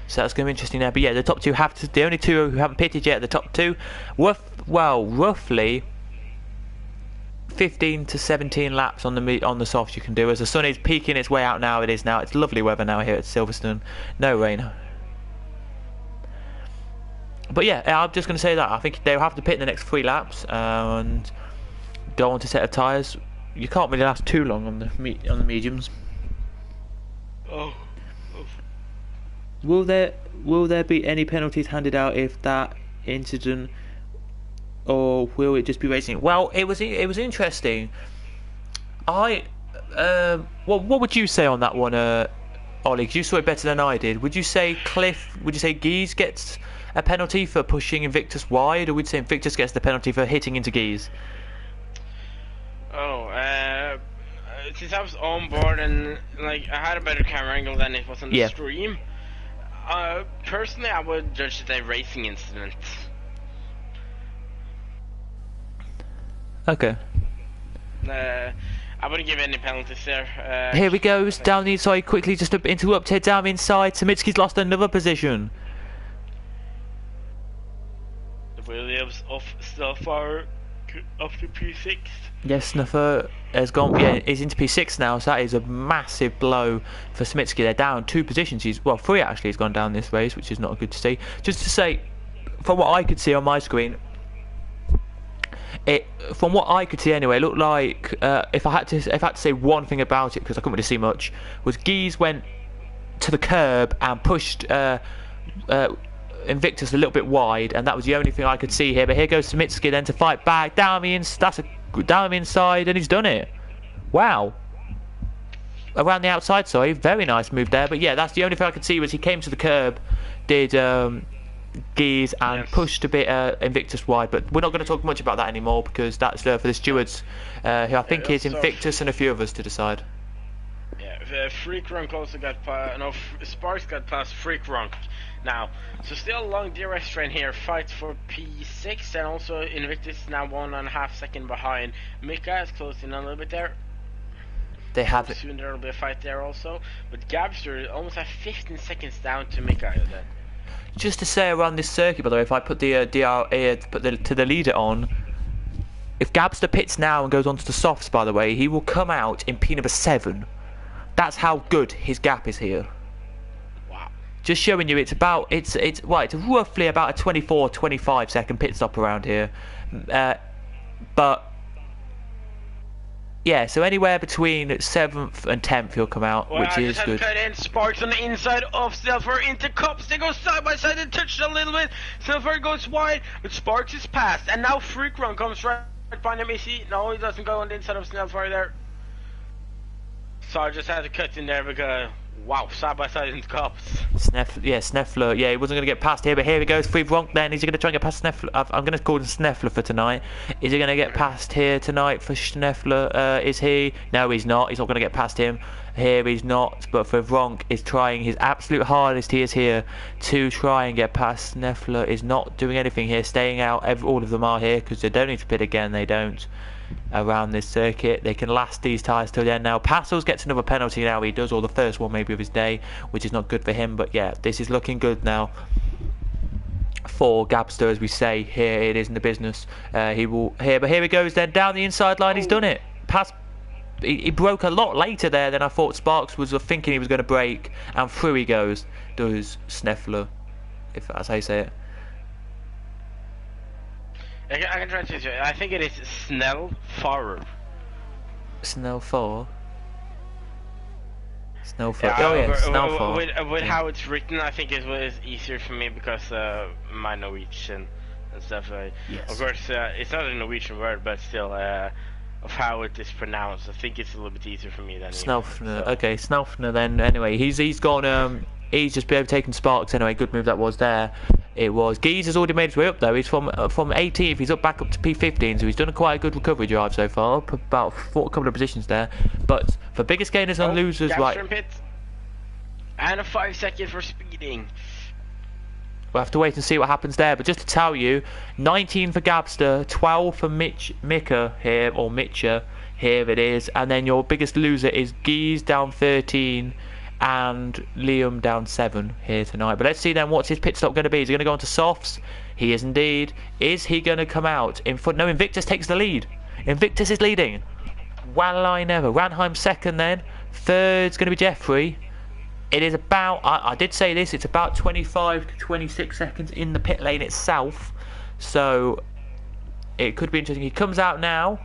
So that's going to be interesting there. But yeah, the top two the only two who haven't pitted yet, the top two, roughly 15 to 17 laps on the softs you can do. As the sun is peeking its way out now, it's lovely weather now here at Silverstone. No rain. But yeah, I'm just going to say that. I think they'll have to pit in the next 3 laps and go on to set of tyres. You can't really last too long on the mediums. Will there be any penalties handed out if that incident, or will it just be racing? Well, it was interesting. What would you say on that one, Ollie? 'Cause you saw it better than I did. Would you say Geese gets a penalty for pushing Invictus wide, or would you say Invictus gets the penalty for hitting into Geese? Since I was on board and I had a better camera angle than it was on the stream, personally I would judge it a racing incident. Okay. I wouldn't give any penalties there. Here we go, down the inside quickly, just to interrupt here, down the inside. Samitsky's lost another position. Williams off Snuffer up to P6. Yes, Snuffer has gone. Yeah, he's into P6 now, so that is a massive blow for Smitsky. They're down 2 positions. 3 actually. He's gone down this race, which is not good to see. Just to say, from what I could see on my screen, from what I could see anyway, it looked like if I had to say one thing about it, because I couldn't really see much, was Geese went to the curb and pushed Invictus a little bit wide, and that was the only thing I could see here. But here goes Samitsky then to fight back down the inside, and he's done it. Wow. Around the outside, sorry. Very nice move there. But yeah, that's the only thing I could see was he came to the curb, did Geese, and pushed a bit Invictus wide. But we're not going to talk much about that anymore because that's for the stewards, who I think is Invictus and a few of us to decide. Yeah, Freak Runk also got Sparks got past Freak Runk now. So still a long DRS train here. Fight for P6, and also Invictus now 1.5 seconds behind. Mika is close in a little bit there. They have it. Soon there will be a fight there also. But Gabster almost have 15 seconds down to Mika then. Just to say around this circuit, by the way, if I put the to the leader on, if Gabster pits now and goes onto the softs, by the way, he will come out in P number 7. That's how good his gap is here. Wow. Just showing you, it's roughly about a 24-25 second pit stop around here, but yeah, so anywhere between 7th and 10th he'll come out, which is good. Cut in. Sparks on the inside of Silver into Cups. They go side by side and touch a little bit. Silver goes wide, but Sparks is past, and now Freak Run comes right behind him. No, he doesn't go on the inside of Snellfire there. So I just had to cut in there because Wow, side by side in cups. Sneffler. Yeah, he wasn't going to get past here, but here he goes. Free Bronk then. Is he going to try and get past Sneffler? I'm going to call him Sneffler for tonight. Is he going to get past here tonight for Sneffler? Is he? No, he's not. He's not going to get past him. Here he's not. But for Bronk is trying his absolute hardest. He is here to try and get past Sneffler. Is not doing anything here. Staying out. All of them are here because they don't need to pit again. They don't. Around this circuit, they can last these tyres till the end now. Passels gets another penalty now. He does, or the first one maybe of his day, which is not good for him. But yeah, this is looking good now for Gabster, as we say here. It is in the business. He will here, but here he goes then down the inside line. He's done it. He broke a lot later there than I thought Sparks was thinking he was going to break, and through he goes. Does Sneffler, if that's how you say it. I can try to. I think it is Snellfarer. Snellfarer. Snellfarer. Yeah, Oh yeah, Snellfarer. With how it's written, I think it was easier for me because my Norwegian and stuff. Yes. Of course, it's not a Norwegian word, but still, of how it is pronounced, I think it's a little bit easier for me than Snellfner. So. Okay, Snellfner. Then anyway, he's gone. He's just been overtaken Sparks anyway. Good move that was there. It was. Geese has already made his way up though. He's from 18th. He's back up to P15. So he's done quite a good recovery drive so far. Up about a couple of positions there. But for biggest gainers and losers, right? Pit. And a 5 second for speeding. We'll have to wait and see what happens there. But just to tell you, 19 for Gabster, 12 for Mika here, or Mitcher. Here it is. And then your biggest loser is Geese down 13. And Liam down 7 here tonight. But let's see then, what's his pit stop going to be? Is he going to go on to softs? He is indeed. Is he going to come out in front? No, Invictus takes the lead. Invictus is leading. Well, I never. Ranheim second then. Third's going to be Jeffrey. It is about, I did say this, it's about 25 to 26 seconds in the pit lane itself. So it could be interesting. He comes out now.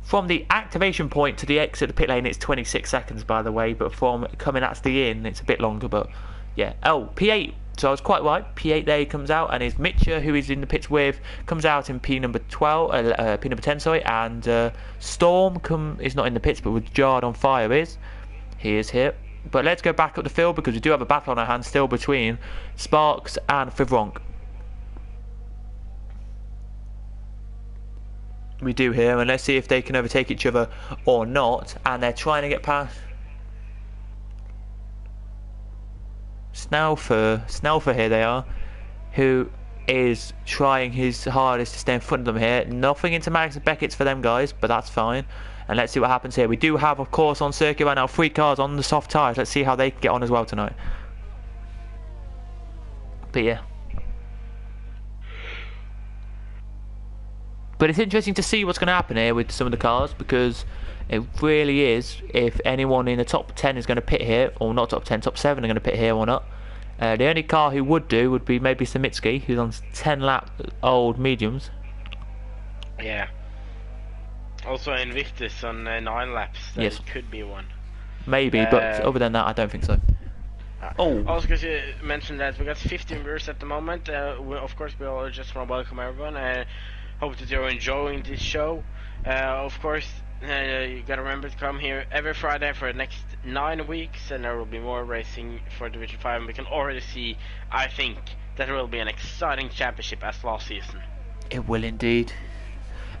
From the activation point to the exit of the pit lane, it's 26 seconds, by the way. But from coming out to the in, it's a bit longer. But yeah. Oh, P8. So I was quite right. P8 there he comes out, and his Mitcher, who he's in the pits with, comes out in P number 12, P number 10, sorry. And Storm is not in the pits, but with Jard on fire is. He is here. But let's go back up the field because we do have a battle on our hands still between Sparks and Fivronk. We do here, and let's see if they can overtake each other or not. And they're trying to get past Snelfer here they are, who is trying his hardest to stay in front of them here. Nothing into Max and Beckett's for them guys, but that's fine. And let's see what happens here. We do have, of course, on circuit right now 3 cars on the soft tyres. Let's see how they get on as well tonight. But yeah. But it's interesting to see what's going to happen here with some of the cars, because it really is, if anyone in the top 10 is going to pit here, or not top 10, top 7 are going to pit here or not. The only car who would do would be maybe Samitsky, who's on 10 lap old mediums. Yeah. Also Invictus on 9 laps. That could be one. Maybe, but other than that, I don't think so. Also, because you mentioned that we got 15 viewers at the moment. Of course, we all just want to welcome everyone. Hope that you're enjoying this show. Of course, you gotta remember to come here every Friday for the next 9 weeks, and there will be more racing for Division 5. And we can already see, I think, that there will be an exciting championship as last season. It will indeed,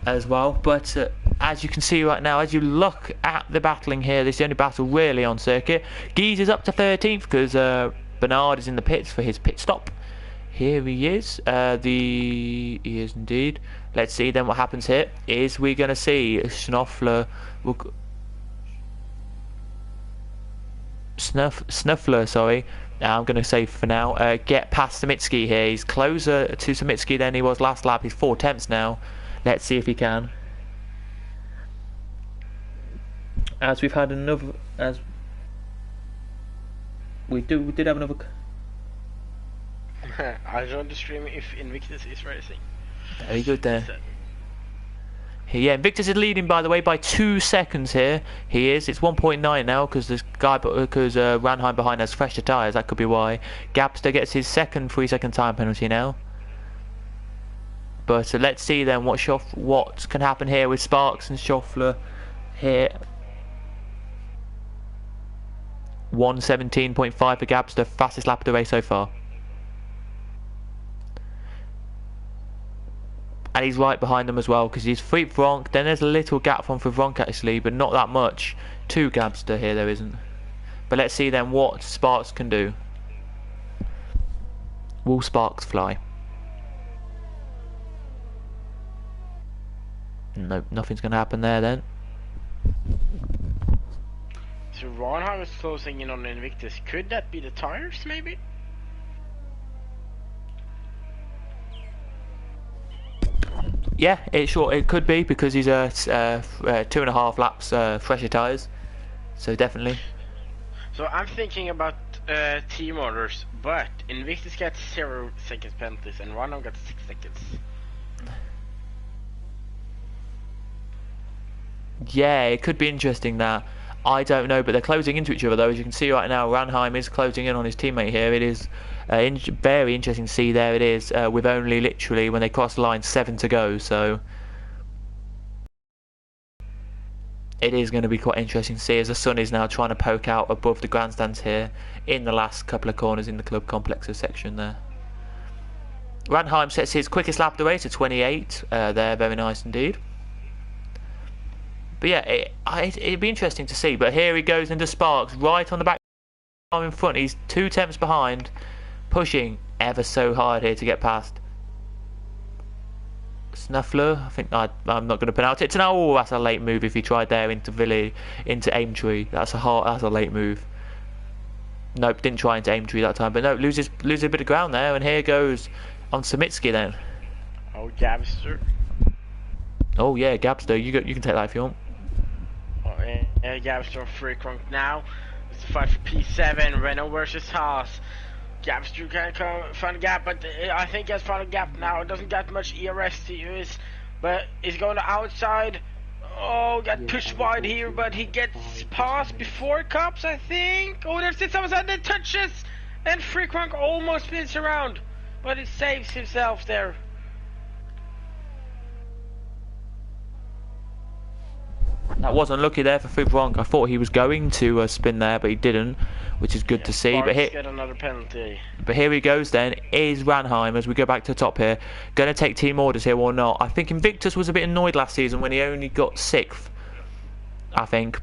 as well. But as you can see right now, as you look at the battling here, this is the only battle really on circuit. Gies is up to 13th because Bernard is in the pits for his pit stop. Here he is. He is indeed. Let's see then what happens here. Is we're going to see Snuffler Snuffler, sorry. I'm going to say for now, get past Samitsky here. He's closer to Samitsky than he was last lap. He's 4 tenths now. Let's see if he can. As we've had another, as we did have another. I joined the stream if Invictus is racing. Very good there. Yeah, Invictus is leading, by the way, by 2 seconds here. He is. It's 1.9 now because this guy, Ranheim behind has fresher tyres. That could be why. Gapster gets his second 3-second time penalty now. But let's see then what can happen here with Sparks and Schoffler here. 1:17.5 for Gabster, fastest lap of the race so far. And he's right behind them as well, because he's Freep Vronk. Then there's a little gap from for Vronk actually, but not that much to Gabster here, there isn't. But let's see then what Sparks can do. Will Sparks fly? Nope, nothing's going to happen there then. So Ronhard is closing in on Invictus. Could that be the tires, maybe? Yeah, it could be, because he's 2.5 laps fresher tyres. So definitely. So I'm thinking about team orders, but Invictus gets 0 seconds penalties and Ronhard gets 6 seconds. Yeah, it could be interesting that. I don't know, but they're closing into each other though. As you can see right now, Ranheim is closing in on his teammate here. It is very interesting to see. There it is, with only literally, when they cross the line, 7 to go. So it is going to be quite interesting to see, as the sun is now trying to poke out above the grandstands here in the last couple of corners in the club complexes section there. Ranheim sets his quickest lap of the race at 28. There, very nice indeed. But yeah, it'd be interesting to see. But here he goes into Sparks, right on the back in front. He's 2 tenths behind, pushing ever so hard here to get past. Snuffler, I think I'm not going to pronounce it. Oh, that's a late move if he tried there into Aimtree. That's a late move. Nope, didn't try into Aimtree that time. But no, loses a bit of ground there. And here goes on Samitsky then. Oh, Gabster. Oh yeah, Gabster, you can take that if you want. Gabster on free crunk now. It's a fight for P7. Renault versus Haas. Gabster can find a gap, but I think he has found a gap now. It doesn't get much ERS to use, but he's going to outside. Oh, got pushed wide here, but he gets past before Cups, I think. Oh, there's it outside that touches, and free crunk almost spins around, but it saves himself there. That was unlucky there for Fubronk. I thought he was going to spin there, but he didn't, which is good to see. But here, get another penalty. But here he goes then. Is Ranheim, as we go back to the top here, going to take team orders here or not? I think Invictus was a bit annoyed last season when he only got 6th, I think.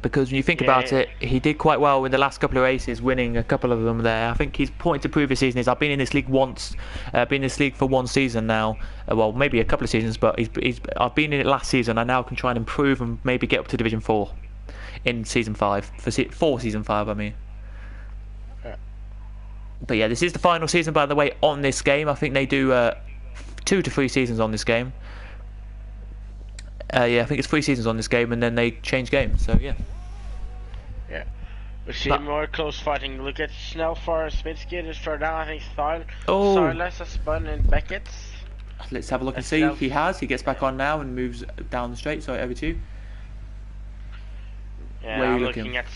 Because when you think about it, he did quite well in the last couple of races, winning a couple of them there. I think his point to prove this season is, I've been in this league once, been in this league for 1 season now. Well, maybe a couple of seasons, but I've been in it last season. I now can try and improve and maybe get up to Division 4 in Season 5. For Season 5, I mean. But yeah, this is the final season, by the way, on this game. I think they do 2 to 3 seasons on this game. Yeah, I think it's 3 seasons on this game, and then they change games. So yeah. Yeah, we see more close fighting. Look at Snellfar, Smitsky just further down. I think Silas has spun in Beckett's. Let's have a look and see. He has. He gets back on now and moves down the straight. Sorry, over to you. Yeah, I'm looking at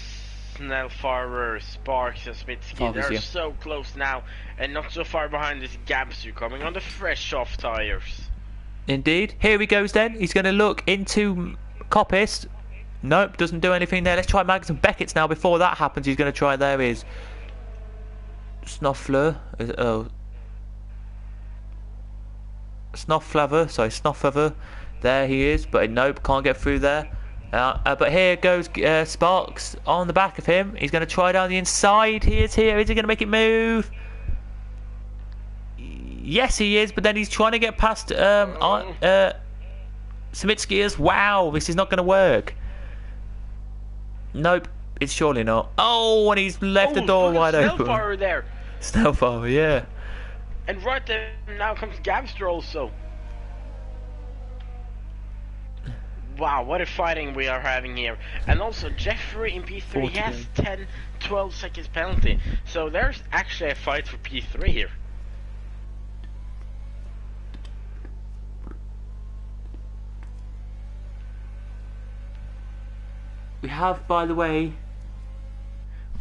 Snellfar, Sparks, and Smitsky. They're so close now, and not so far behind is Gabsu coming on the fresh off tires. Indeed. Here he goes then. He's going to look into Coppice. Nope, doesn't do anything there. Let's try Magnus and Beckett's now. Before that happens, he's going to try. There is Snuffler. Snuffler. There he is. But nope, can't get through there. But here goes Sparks on the back of him. He's going to try down the inside. He is here. Is he going to make it move? Yes, he is, but then he's trying to get past Samitsky. Wow, this is not going to work. Nope, it's surely not. Oh, and he's left the door wide open. Snellfar there. Snellfar, yeah. And right there now comes Gabster also. Wow, what a fighting we are having here. And also Jeffrey in P3 has 10-12 seconds penalty. So there's actually a fight for P3 here. We have, by the way,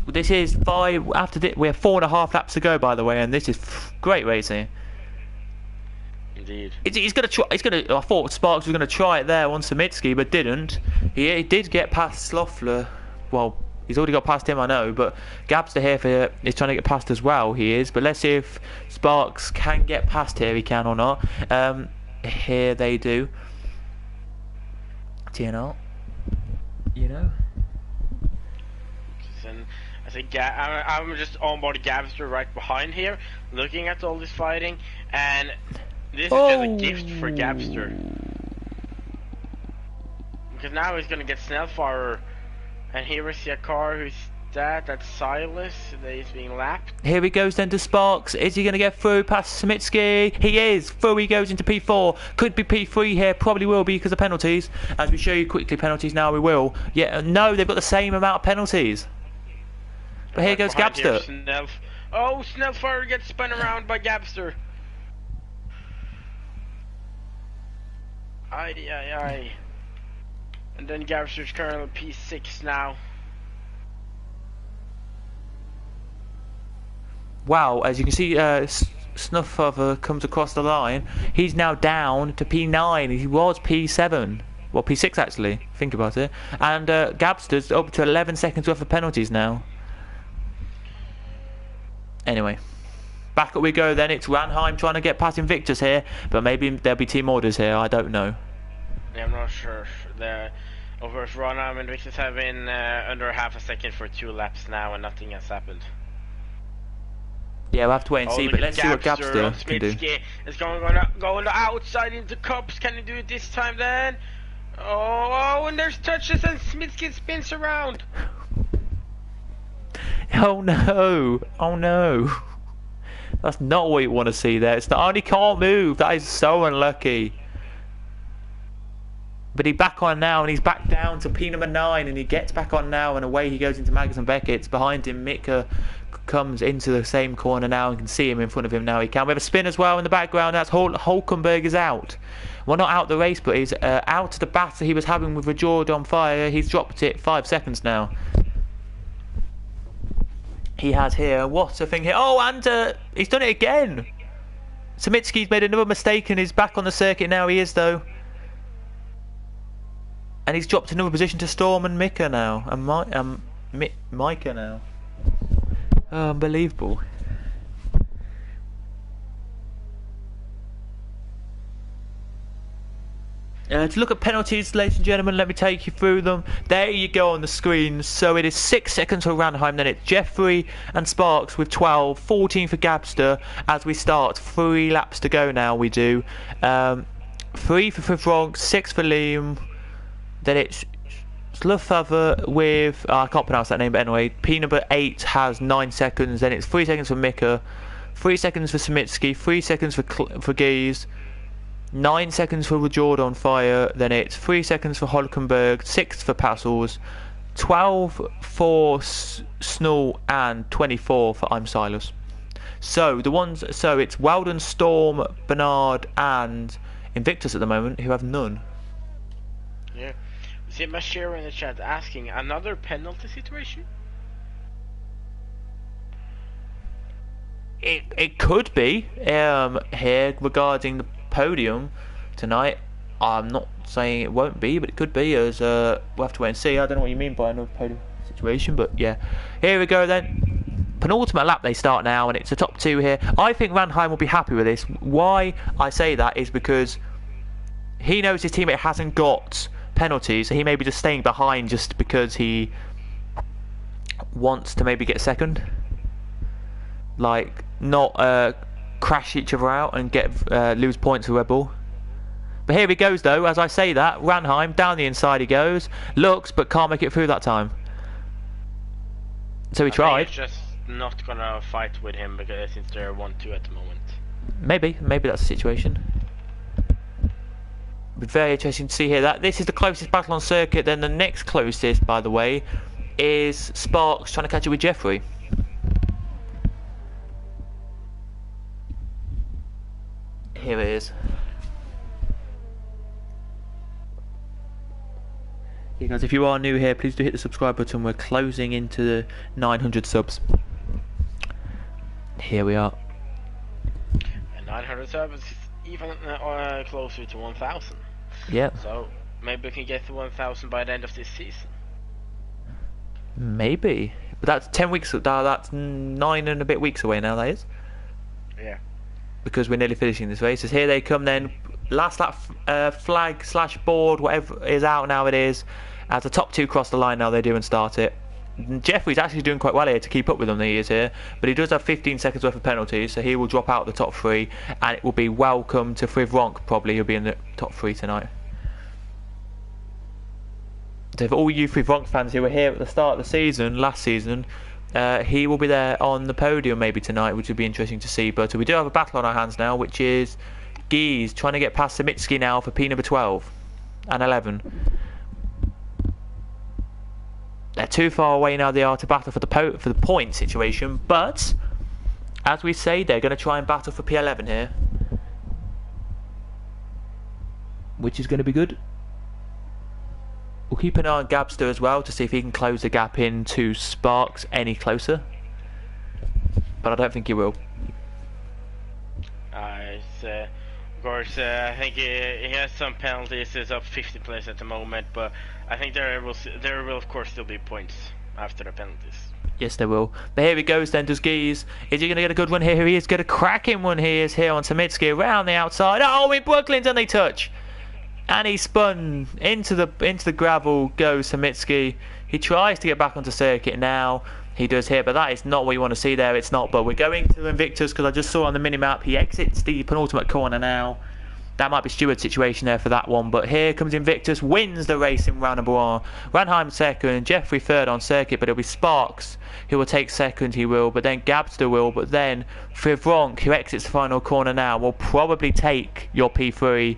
this is 5 after this, we have 4.5 laps to go, by the way, and this is great racing. Indeed. He's gonna try. I thought Sparks was gonna try it there on Samitsky, but didn't. He did get past Sloffler, well, he's already got past him, I know, but Gabster here is trying to get past as well, he is. But let's see if Sparks can get past here, he can or not. Here they do. TNL, you know. And I think I'm just on board Gabster right behind here, looking at all this fighting, and this is just a gift for Gabster. Because now he's gonna get Snellfire, and here we see a car. Who's that? That's Silas. That is being lapped. Here he goes then to Sparks. Is he going to get through past Smitsky? He is. Through he goes into P4. Could be P3 here. Probably will be because of penalties. As we show you quickly penalties now, we will. Yeah, no, they've got the same amount of penalties. But here goes Gabster. Oh, Snellfire gets spun around by Gabster. Aye. And then Gabster's currently P6 now. Wow, as you can see, Snuffhover comes across the line. He's now down to P9. He was P7. Well, P6 actually. Think about it. And Gabster's up to 11 seconds worth of penalties now. Anyway, back up we go then. It's Ranheim trying to get past Invictus here, but maybe there'll be team orders here. I don't know. Yeah, I'm not sure. Of course, Ranheim and Invictus have been under half a second for 2 laps now, and nothing has happened. Yeah, we'll have to wait and see, but let's see what Gabster can do. It's going on the outside into cups. Can he do it this time then? Oh, and there's touches and Smitsky spins around. Oh no! Oh no! That's not what you want to see there. It's not only can't move. That is so unlucky. But he's back on now, and he's back down to P number 9, and he gets back on now, and away he goes into Magnus and Beckett's. Behind him, Mika comes into the same corner now and can see him in front of him now. He can. We have a spin as well in the background. That's Hulkenberg is out. Well, not out the race, but he's out of the battle he was having with Rajord on fire. He's dropped it 5 seconds now. He has here. What a thing here. Oh, and he's done it again. Samitsky's made another mistake and he's back on the circuit now. He is, though. And he's dropped another position to Storm and Mika now. And Micah now. Oh, unbelievable. To look at penalties, ladies and gentlemen, let me take you through them. There you go on the screen. So it is 6 seconds for Ranheim, then it's Jeffrey and Sparks with 12, 14 for Gabster as we start. 3 laps to go now, we do. 3 for Frog, 6 for Liam. Then it's Sluffather with, I can't pronounce that name, but anyway, P number 8 has 9 seconds. Then it's 3 seconds for Mika, 3 seconds for Samitsky, 3 seconds for Gies. 9 seconds for Rajord on fire, then it's 3 seconds for Hulkenberg, 6 for Passels, 12 for Snull, and 24 for I'm Silas. So it's Weldon, Storm, Bernard, and Invictus at the moment, who have none. Yeah. See Mashir in the chat asking, another penalty situation? It could be here regarding the podium tonight. I'm not saying it won't be, but it could be, as we'll have to wait and see. I don't know what you mean by another podium situation, but yeah. Here we go then. Penultimate lap they start now, and it's the top 2 here. I think Ranheim will be happy with this. Why I say that is because he knows his teammate hasn't got penalties, so he may be just staying behind just because he wants to maybe get second. Like, not crash each other out and get lose points for Red Bull. But here he goes though, as I say that, Ranheim, down the inside he goes, looks but can't make it through that time. So he tried. He's just not gonna fight with him because since they're 1-2 at the moment. Maybe that's the situation. Be very interesting to see here. That this is the closest battle on circuit. Then the next closest, by the way, is Sparks trying to catch it with Jeffrey. Here it is. Yeah, guys, if you are new here, please do hit the subscribe button. We're closing into the 900 subs. Here we are. And 900 subs is even closer to 1,000. Yeah. So maybe we can get to 1,000 by the end of this season. Maybe. But that's 10 weeks, that's 9 and a bit weeks away now, that is. Yeah. Because we're nearly finishing this race. As here they come then, last lap flag / board, whatever is out now it is. As the top 2 cross the line now they do and start it. Jeffrey's actually doing quite well here to keep up with them, he is here. But he does have 15 seconds worth of penalties, so he will drop out the top 3. And it will be welcome to Frivronk, probably, he'll be in the top 3 tonight. So for all you Frivronk fans who were here at the start of the season, last season, he will be there on the podium maybe tonight, which would be interesting to see. But we do have a battle on our hands now, which is Gies trying to get past Samitsky now for P number 12 and 11. They're too far away now, they are, to battle for the point situation. But, as we say, they're going to try and battle for P11 here. Which is going to be good. We'll keep an eye on Gabster as well to see if he can close the gap into Sparks any closer. But I don't think he will. Of course, I think he has some penalties. He's up 50 places at the moment, but I think there will of course still be points after the penalties. Yes, there will. But here he goes then, does Gies. Is he going to get a good one here? Here he is, get a cracking one. He is here on Samitsky around the outside. Oh, in Brooklyn, doesn't he touch? And he spun into the gravel, goes Samitsky. He tries to get back onto circuit now. He does here, but that is not what you want to see there. It's not, but we're going to Invictus because I just saw on the minimap he exits the penultimate corner now. That might be Stewart's situation there for that one, but here comes Invictus, wins the race in round number 1. Ranheim second, Jeffrey third on circuit, but it'll be Sparks who will take second, he will, but then Gabster will, but then Frivronk, who exits the final corner now, will probably take your P3.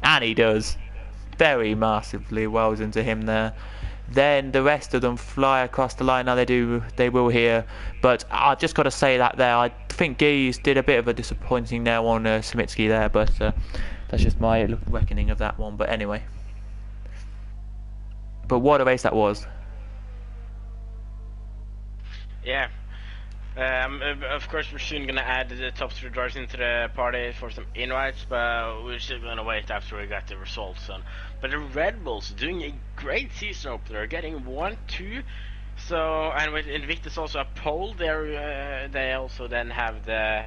And he does. Very massively well done to him there. Then the rest of them fly across the line. Now they will here. But I just got to say that there. I think Gies did a bit of a disappointing there on Samitsky there. But that's just my reckoning of that one. But anyway. But what a race that was. Yeah. Of course, we're soon gonna add the top 3 drivers into the party for some invites, but we're still gonna wait after we got the results on. But the Red Bulls doing a great season opener, getting 1-2. So, and with Invictus also a pole, they also then have the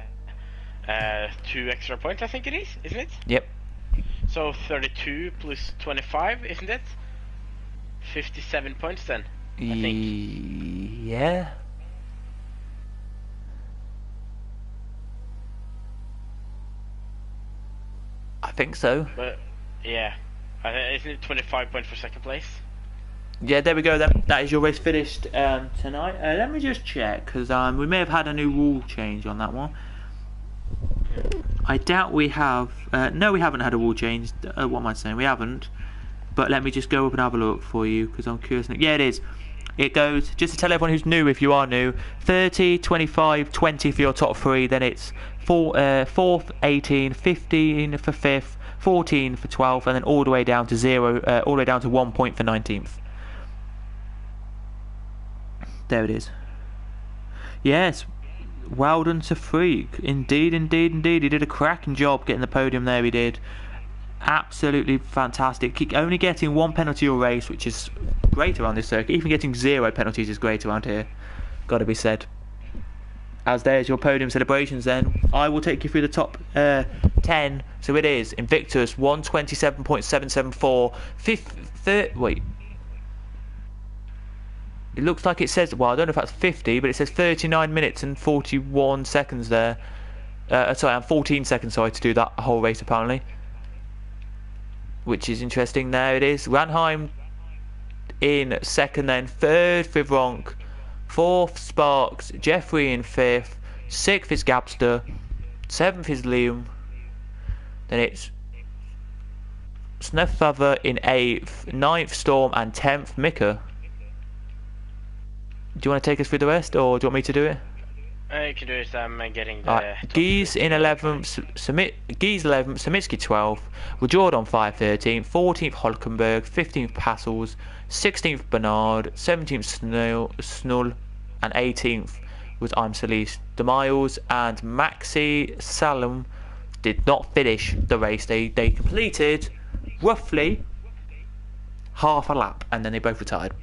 2 extra points. I think it is, isn't it? Yep. So 32 plus 25, isn't it? 57 points then. I think. Yeah. I think so. But yeah, isn't it 25 points for second place? Yeah, there we go then. That is your race finished tonight. Let me just check, because we may have had a new rule change on that one. I doubt we have. No, we haven't had a rule change. What am I saying? We haven't. But let me just go up and have a look for you, because I'm curious. Yeah, it is. It goes, just to tell everyone who's new, if you are new, 30, 25, 20 for your top 3, then it's 4th, 18, 15 for 5th, 14 for 12th, and then all the way down to 0, all the way down to 1 point for 19th. There it is. Yes, well done to Freak. Indeed, indeed, indeed. He did a cracking job getting the podium there, he did. Absolutely fantastic. Only getting 1 penalty a race, which is great around this circuit. Even getting 0 penalties is great around here. Gotta be said. As there's your podium celebrations then. I will take you through the top 10. So it is Invictus 127.774. Wait. It looks like it says, well, I don't know if that's 50, but it says 39 minutes and 41 seconds there. Sorry, I'm 14 seconds, sorry, to do that whole race apparently. Which is interesting. There it is. Ranheim in second, then third Frivronk, 4th Sparks, Jeffrey in 5th, 6th is Gabster, 7th is Liam, then it's Snufffather in 8th, 9th Storm, and 10th Mika. Do you want to take us through the rest, or do you want me to do it? You can do it. I'm getting the. Gies in 11th, Gies 11th, Samitsky 12th, Jordan 5th, 13th, 14th Holkenberg, 15th Passels, 16th Bernard, 17th Snull, and 18th was I'm Solis. The Miles and Maxi Salem did not finish the race. They completed roughly half a lap, and then they both retired.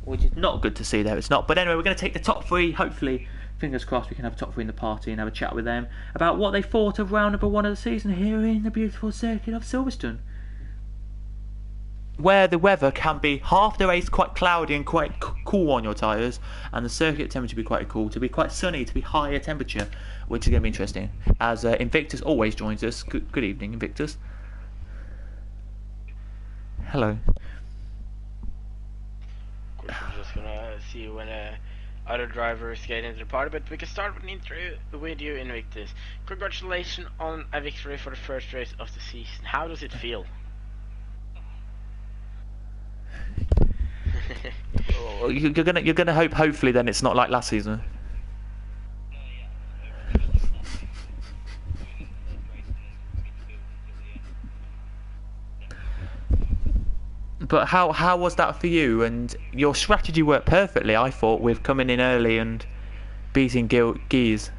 which is not good to see there. It's not. But anyway, we're going to take the top 3. Hopefully, fingers crossed, we can have a top 3 in the party and have a chat with them about what they thought of round number 1 of the season here in the beautiful circuit of Silverstone, where the weather can be half the race quite cloudy and quite cool on your tyres, and the circuit temperature to be quite cool, to be quite sunny, to be higher temperature, which is going to be interesting. As Invictus always joins us. Good evening, Invictus. Hello. Of course, we're just gonna see when other drivers get into the party, but we can start with an intro with you, Invictus. Congratulations on a victory for the first race of the season. How does it feel? You're gonna hope, hopefully, then it's not like last season. But how was that for you? And your strategy worked perfectly, I thought, with coming in early and beating Geese.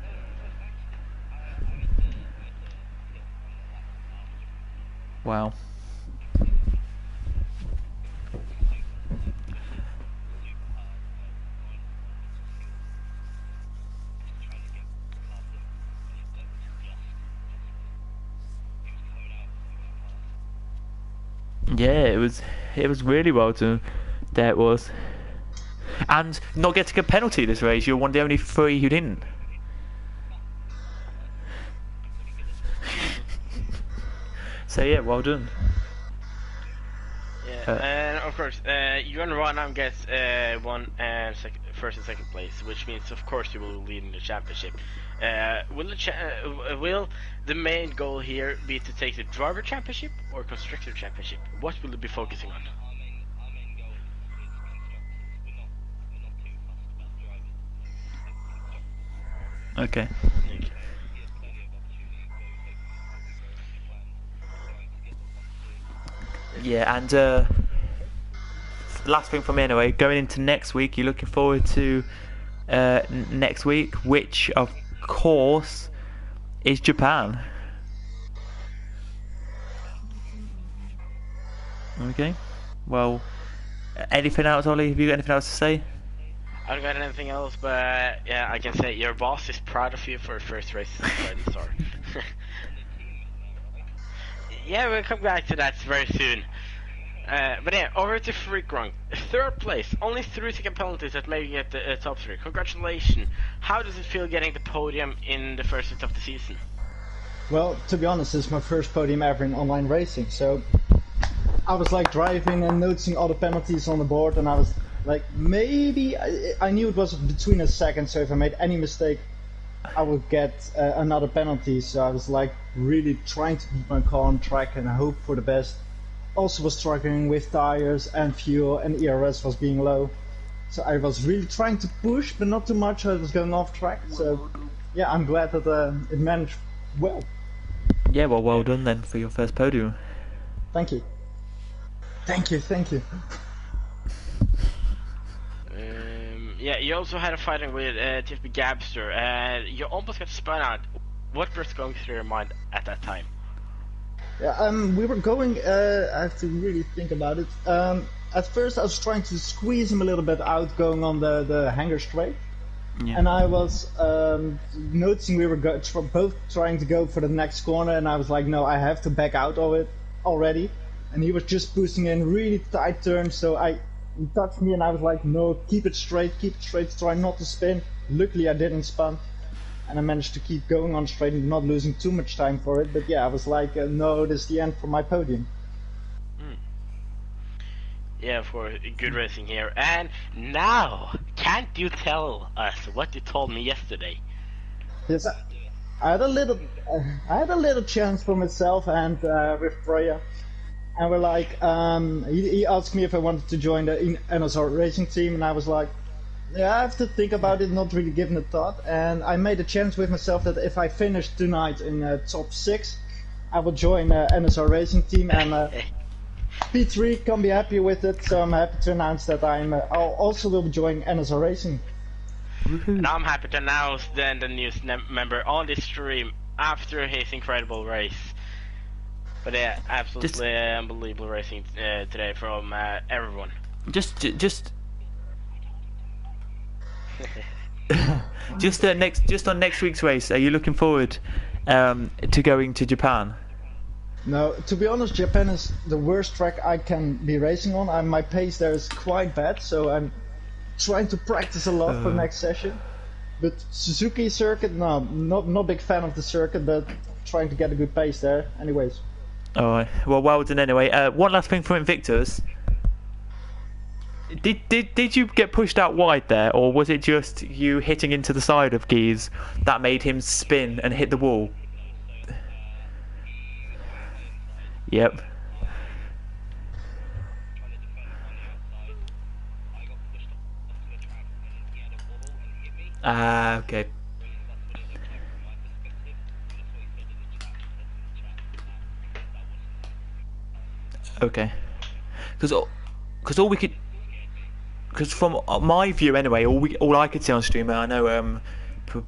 Wow. Yeah, it was really well done. There it was. And not getting a penalty this race, you're one of the only 3 who didn't. So yeah, well done. Yeah, and of course, you and Ronham gets first and second place, which means of course you will lead in the championship. Will the main goal here be to take the driver championship or constructor championship? What will it be focusing on? Okay. Yeah, and last thing from me anyway, going into next week, you're looking forward to next week, which of course is Japan. Okay, well, anything else, Ollie? Have you got anything else to say? I don't got anything else, but yeah, I can say your boss is proud of you for your first race in the start. Yeah, we'll come back to that very soon. But yeah, over to Freakrunk. 3rd place, only through to penalties that made you get the top 3. Congratulations. How does it feel getting the podium in the first race of the season? Well, to be honest, this is my first podium ever in online racing, so I was like driving and noticing all the penalties on the board, and I was like, maybe I knew it was between a second, so if I made any mistake I would get another penalty. So I was like really trying to keep my car on track and hope for the best. Also was struggling with tires and fuel, and ERS was being low, so I was really trying to push but not too much. I was going off track, so yeah, I'm glad that it managed well. Yeah, well done then for your first podium. Thank you. Yeah, you also had a fighting with Tiffy Gabster, and you almost got spun out. What was going through your mind at that time? Yeah, we were going, I have to really think about it. At first I was trying to squeeze him a little bit out going on the hanger straight. Yeah. And I was noticing we were both trying to go for the next corner, and I was like, no, I have to back out of it already. And he was just pushing in really tight turns, so he touched me and I was like, no, keep it straight, try not to spin. Luckily I didn't spin, and I managed to keep going on straight and not losing too much time for it. But yeah, I was like, no, this is the end for my podium. Yeah, for good racing here. And now, can't you tell us what you told me yesterday? Yes, I had a little chance for myself and with Freya. And we're like, he asked me if I wanted to join the NSR racing team, and I was like, yeah, I have to think about it, not really giving it thought. And I made a chance with myself that if I finish tonight in top 6, I will join the NSR racing team, and P3 can be happy with it, so I'm happy to announce that I also will be joining NSR racing. And I'm happy to announce then the newest member on this stream after his incredible race. But yeah, absolutely unbelievable racing today from everyone. Just Just on next week's race, are you looking forward to going to Japan? No, to be honest, Japan is the worst track I can be racing on. My pace there is quite bad, so I'm trying to practice a lot for next session. But Suzuki circuit, no, not big fan of the circuit, but trying to get a good pace there. Anyways. Alright, well done anyway. One last thing from Invictus. Did you get pushed out wide there, or was it just you hitting into the side of Geese that made him spin and hit the wall? Yep. Okay. Okay. Because all we could, because from my view anyway, all I could see on stream, I know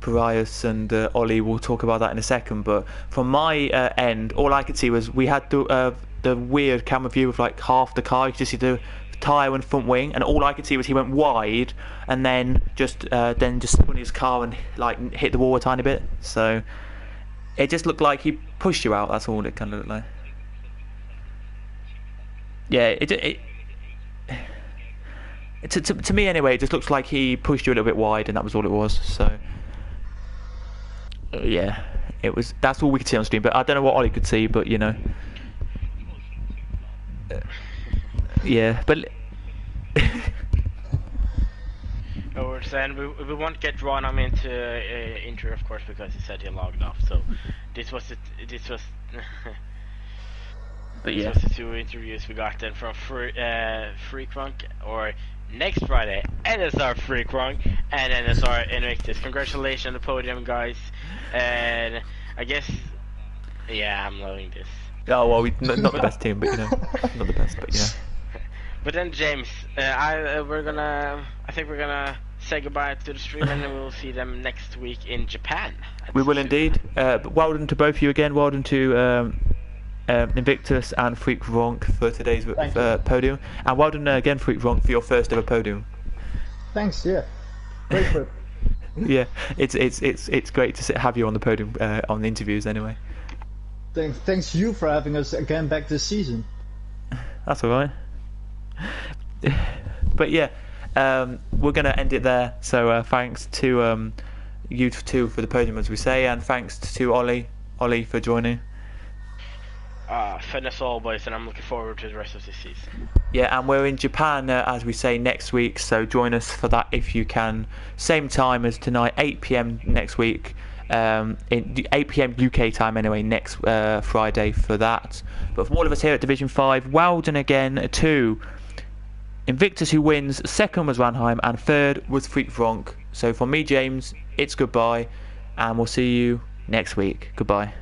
Parias and Ollie will talk about that in a second, but from my end, all I could see was we had the weird camera view of like half the car. You could just see the tyre and front wing, and all I could see was he went wide and then just spun his car and like hit the wall a tiny bit. So it just looked like he pushed you out. That's all it kind of looked like. Yeah, to me anyway, it just looks like he pushed you a little bit wide, and that was all it was. So yeah, that's all we could see on stream. But I don't know what Ollie could see, but you know, yeah, but. We're saying we won't get Ronham into intro, of course, because he said he logged off. So this was But yeah, those are the 2 interviews we got then from Freakrunk, or next Friday, NSR Freakrunk and NSR Invictus. Congratulations on the podium, guys. And I guess, yeah, I'm loving this. Oh well, not the best team, but you know, not the best, but yeah. But then James, I think we're gonna say goodbye to the stream, and then we'll see them next week in Japan. We will indeed. But well done to both of you again. Well done to Invictus and Freakrunk for today's podium, and well done again, Freakrunk, for your first ever podium. Thanks. Yeah, great trip. Yeah, it's great to have you on the podium on the interviews anyway. Thanks you for having us again back this season. That's all right. But yeah, we're going to end it there. So thanks to you two for the podium, as we say, and thanks to Ollie for joining. Fun as always, and I'm looking forward to the rest of this season. Yeah, and we're in Japan, as we say, next week, so join us for that if you can. Same time as tonight, 8 PM next week. 8 PM UK time anyway, next Friday for that. But from all of us here at Division 5, well done again to Invictus, who wins. Second was Ranheim, and third was Freakrunk. So from me, James, it's goodbye, and we'll see you next week. Goodbye.